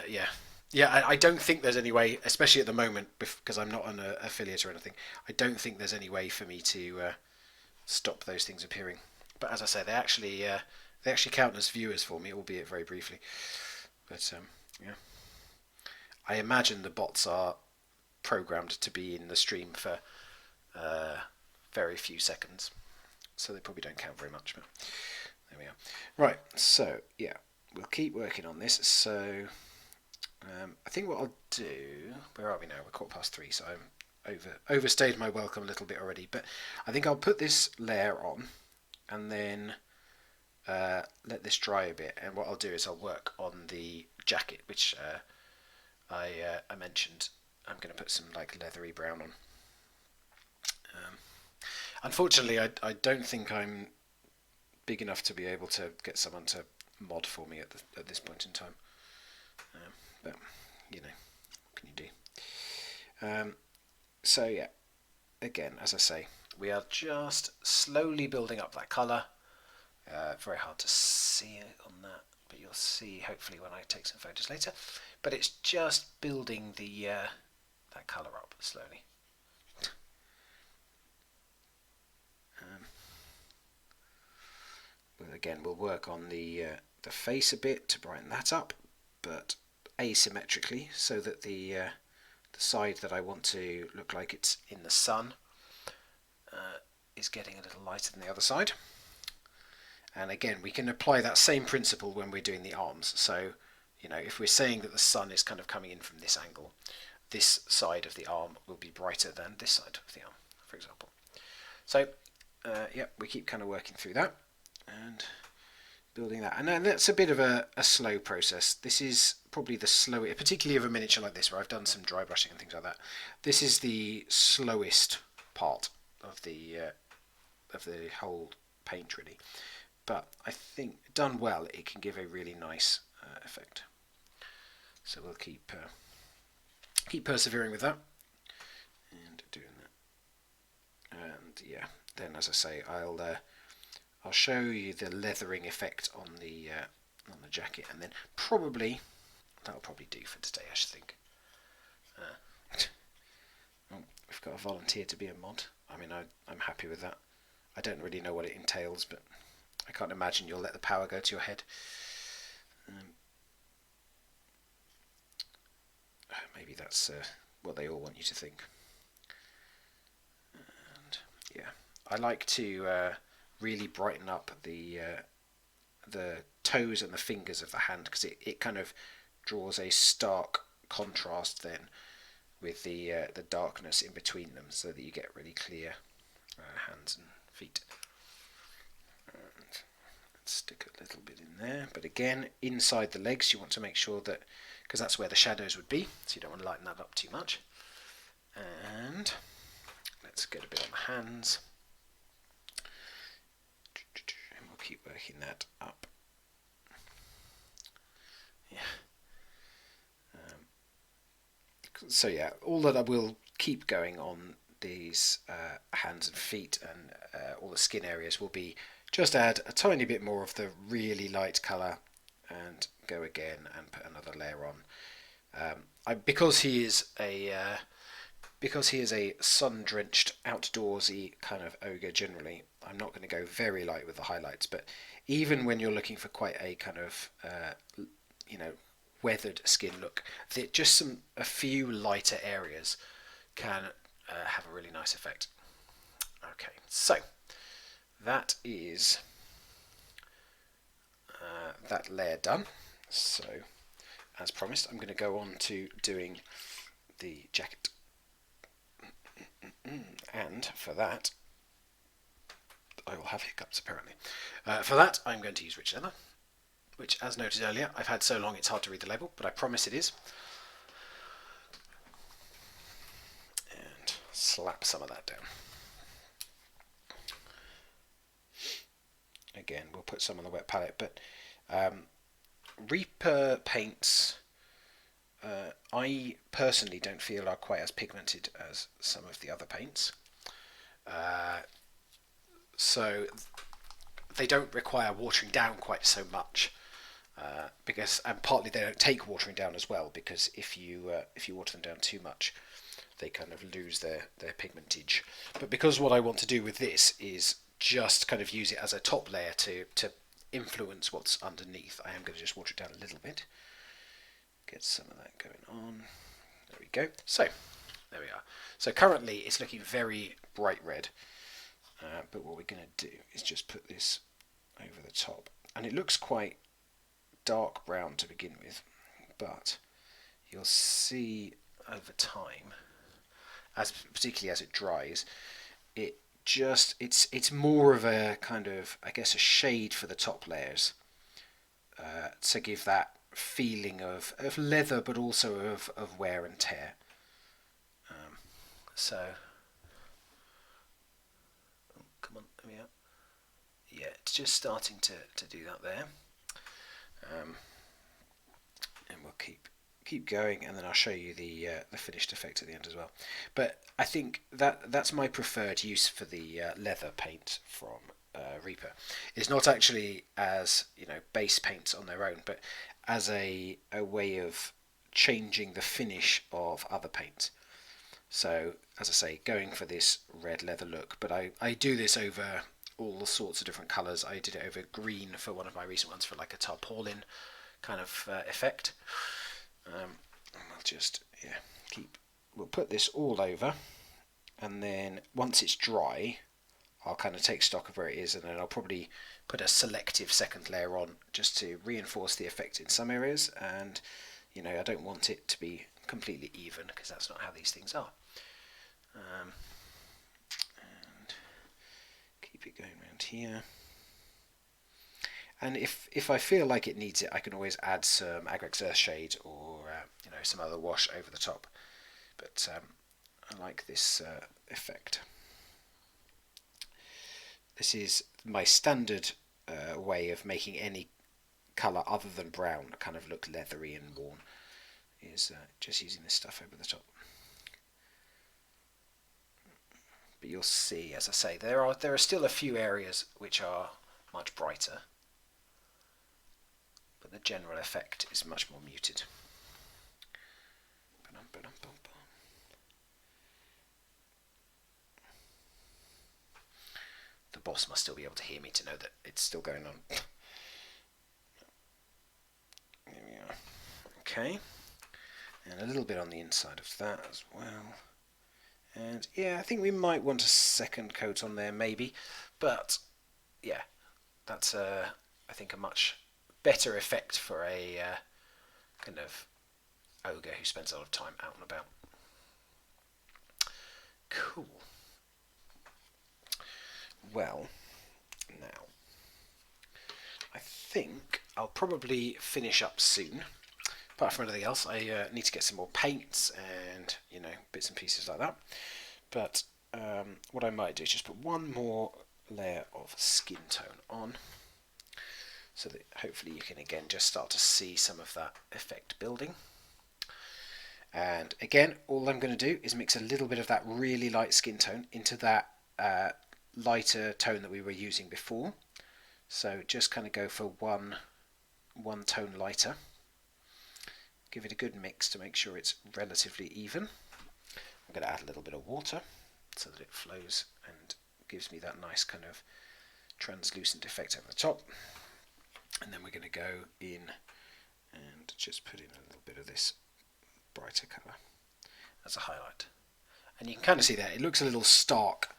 Yeah. Yeah, I don't think there's any way, especially at the moment, because I'm not an affiliate or anything, I don't think there's any way for me to stop those things appearing. But as I say, they actually count as viewers for me, albeit very briefly. But yeah, I imagine the bots are programmed to be in the stream for very few seconds, so they probably don't count very much. But there we are. Right, so yeah, we'll keep working on this. So I think what I'll do, where are we now? We're 3:15, so I'm overstayed my welcome a little bit already. But I think I'll put this layer on and then let this dry a bit. And what I'll do is I'll work on the jacket, which I mentioned. I'm going to put some like leathery brown on. Unfortunately, I don't think I'm big enough to be able to get someone to mod for me at this point in time. But you know, what can you do? So yeah, again, as I say, we are just slowly building up that colour. Very hard to see it on that, but you'll see hopefully when I take some photos later. But it's just building the that colour up slowly. But again, we'll work on the face a bit to brighten that up, but asymmetrically, so that the side that I want to look like it's in the sun is getting a little lighter than the other side. And again, we can apply that same principle when we're doing the arms. So, you know, if we're saying that the sun is kind of coming in from this angle, this side of the arm will be brighter than this side of the arm, for example. So, yeah, we keep kind of working through that and building that. And that's a bit of a slow process. This is probably the slowest, particularly of a miniature like this, where I've done some dry brushing and things like that. This is the slowest part of the whole paint, really. But I think done well, it can give a really nice effect. So we'll keep persevering with that and doing that. And yeah, then as I say, I'll show you the leathering effect on the jacket, and then that'll probably do for today, I should think. We've got a volunteer to be a mod. I mean, I'm happy with that. I don't really know what it entails, but I can't imagine you'll let the power go to your head. Maybe that's what they all want you to think. And yeah, I like to really brighten up the toes and the fingers of the hand, because it kind of draws a stark contrast then with the darkness in between them, so that you get really clear hands and feet. And let's stick a little bit in there, but again, inside the legs you want to make sure that, because that's where the shadows would be, so you don't want to lighten that up too much. And let's get a bit on the hands, and we'll keep working that up. Yeah. So yeah, all that I will keep going on these hands and feet and all the skin areas will be just add a tiny bit more of the really light colour and go again and put another layer on. Because he is a sun-drenched, outdoorsy kind of ogre generally, I'm not going to go very light with the highlights, but even when you're looking for quite a kind of weathered skin look, just a few lighter areas can have a really nice effect. Okay, so that is that layer done. So as promised, I'm going to go on to doing the jacket. And for that, I will have hiccups apparently. For that, I'm going to use rich leather, which, as noted earlier, I've had so long it's hard to read the label, but I promise it is. And slap some of that down. Again, we'll put some on the wet palette, but Reaper paints, I personally don't feel are quite as pigmented as some of the other paints. So they don't require watering down quite so much, and partly they don't take watering down as well, because if you water them down too much, they kind of lose their pigmentage. But because what I want to do with this is just kind of use it as a top layer to influence what's underneath, I am going to just water it down a little bit. Get some of that going on. There we go. So there we are. So currently it's looking very bright red, but what we're going to do is just put this over the top, and it looks quite dark brown to begin with, but you'll see over time, particularly as it dries, it's more of a kind of, I guess, a shade for the top layers, to give that feeling of leather, but also of wear and tear. So, oh, come on, let me out. Yeah, it's just starting to do that there, and we'll keep going, and then I'll show you the finished effect at the end as well. But I think that's my preferred use for the leather paint from Reaper. It's not actually as, base paints on their own, but as a way of changing the finish of other paints. So, as I say, going for this red leather look, but I do this over all sorts of different colours. I did it over green for one of my recent ones for like a tarpaulin kind of effect. And we'll just we'll put this all over, and then once it's dry, I'll kind of take stock of where it is, and then I'll probably put a selective second layer on just to reinforce the effect in some areas. And I don't want it to be completely even, because that's not how these things are. And keep it going around here. And if I feel like it needs it, I can always add some Agrex Earthshade or some other wash over the top. But I like this effect. This is my standard way of making any colour other than brown kind of look leathery and worn, is just using this stuff over the top. But you'll see, as I say, there are still a few areas which are much brighter, but the general effect is much more muted. The boss must still be able to hear me to know that it's still going on. There we are. Okay, and a little bit on the inside of that as well. And yeah, I think we might want a second coat on there maybe, but yeah, that's I think a much better effect for a kind of ogre who spends a lot of time out and about. Cool. Well, now I think I'll probably finish up soon. Apart from anything else, I need to get some more paints and bits and pieces like that. But what I might do is just put one more layer of skin tone on, so that hopefully you can again just start to see some of that effect building. And again, all I'm going to do is mix a little bit of that really light skin tone into that lighter tone that we were using before. So just kind of go for one tone lighter. Give it a good mix to make sure it's relatively even. I'm going to add a little bit of water so that it flows and gives me that nice kind of translucent effect over the top. And then we're going to go in and just put in a little bit of this brighter colour as a highlight. And you can kind of see that it looks a little stark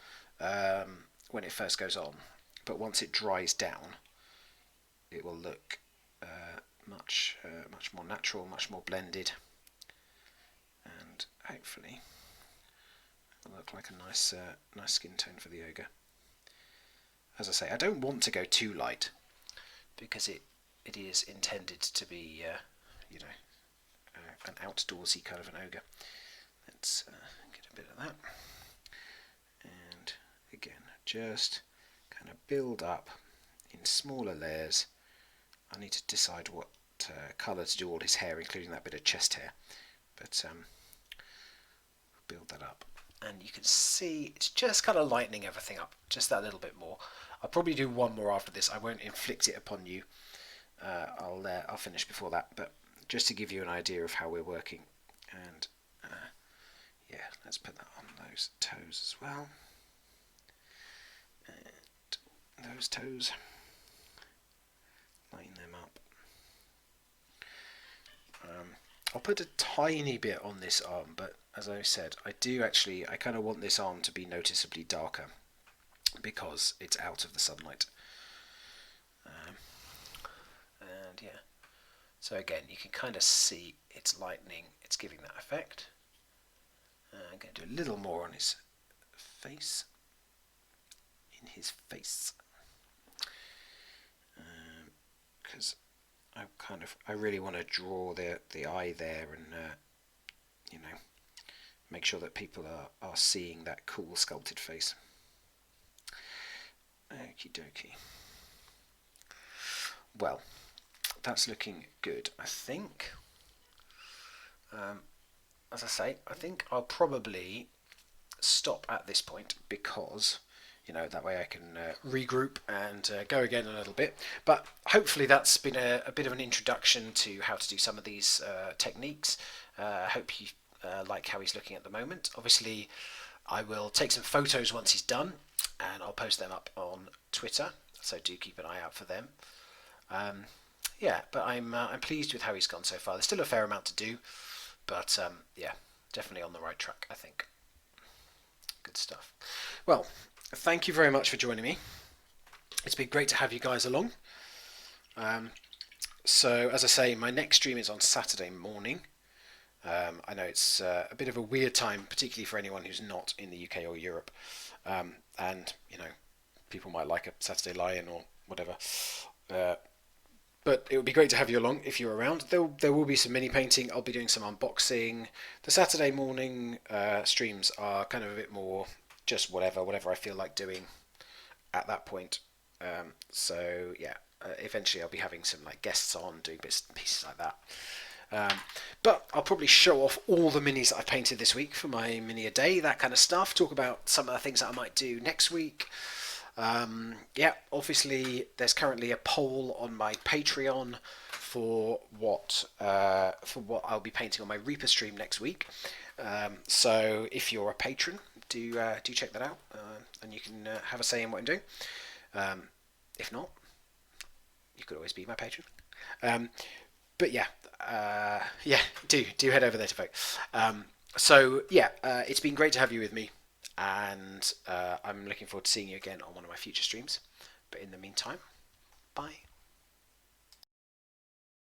when it first goes on, but once it dries down, it will look much more natural, much more blended, and hopefully it'll look like a nice nice skin tone for the ogre. As I say, I don't want to go too light because it is intended to be you know, an outdoorsy kind of an ogre. Let's get a bit of that, and again just kind of build up in smaller layers. I need to decide what colour to do all his hair, including that bit of chest hair, but build that up, and you can see it's just kind of lightening everything up just that little bit more. I'll probably do one more after this. I won't inflict it upon you. I'll finish before that, but just to give you an idea of how we're working. And yeah, let's put that on those toes as well, and those toes, line them up. I'll put a tiny bit on this arm, but as I said, I kind of want this arm to be noticeably darker because it's out of the sunlight. And yeah, so again, you can kind of see it's lightening, it's giving that effect. I'm going to do a little more on his face, because I really want to draw the eye there, and you know, make sure that people are seeing that cool sculpted face. Okie dokie. Well, that's looking good, I think. As I say, I think I'll probably stop at this point because, you know, that way I can regroup and go again a little bit. But hopefully that's been a bit of an introduction to how to do some of these techniques. I hope you like how he's looking at the moment. Obviously, I will take some photos once he's done, and I'll post them up on Twitter, so do keep an eye out for them. Yeah, but I'm pleased with how he's gone so far. There's still a fair amount to do, but yeah, definitely on the right track, I think. Good stuff. Well, thank you very much for joining me. It's been great to have you guys along. So, as I say, my next stream is on Saturday morning. I know it's a bit of a weird time, particularly for anyone who's not in the UK or Europe. And, you know, people might like a Saturday lie-in or whatever. But it would be great to have you along if you're around. There will be some mini painting. I'll be doing some unboxing. The Saturday morning streams are kind of a bit more just whatever I feel like doing at that point. So yeah, eventually I'll be having some like guests on, doing bits and pieces like that. But I'll probably show off all the minis that I've painted this week for my mini a day, that kind of stuff. Talk about some of the things that I might do next week. Yeah, obviously there's currently a poll on my Patreon for what I'll be painting on my Reaper stream next week. So if you're a patron, do check that out, and you can have a say in what I'm doing. If not, you could always be my patron. But yeah, do head over there to vote. So yeah, it's been great to have you with me. And I'm looking forward to seeing you again on one of my future streams. But in the meantime, bye.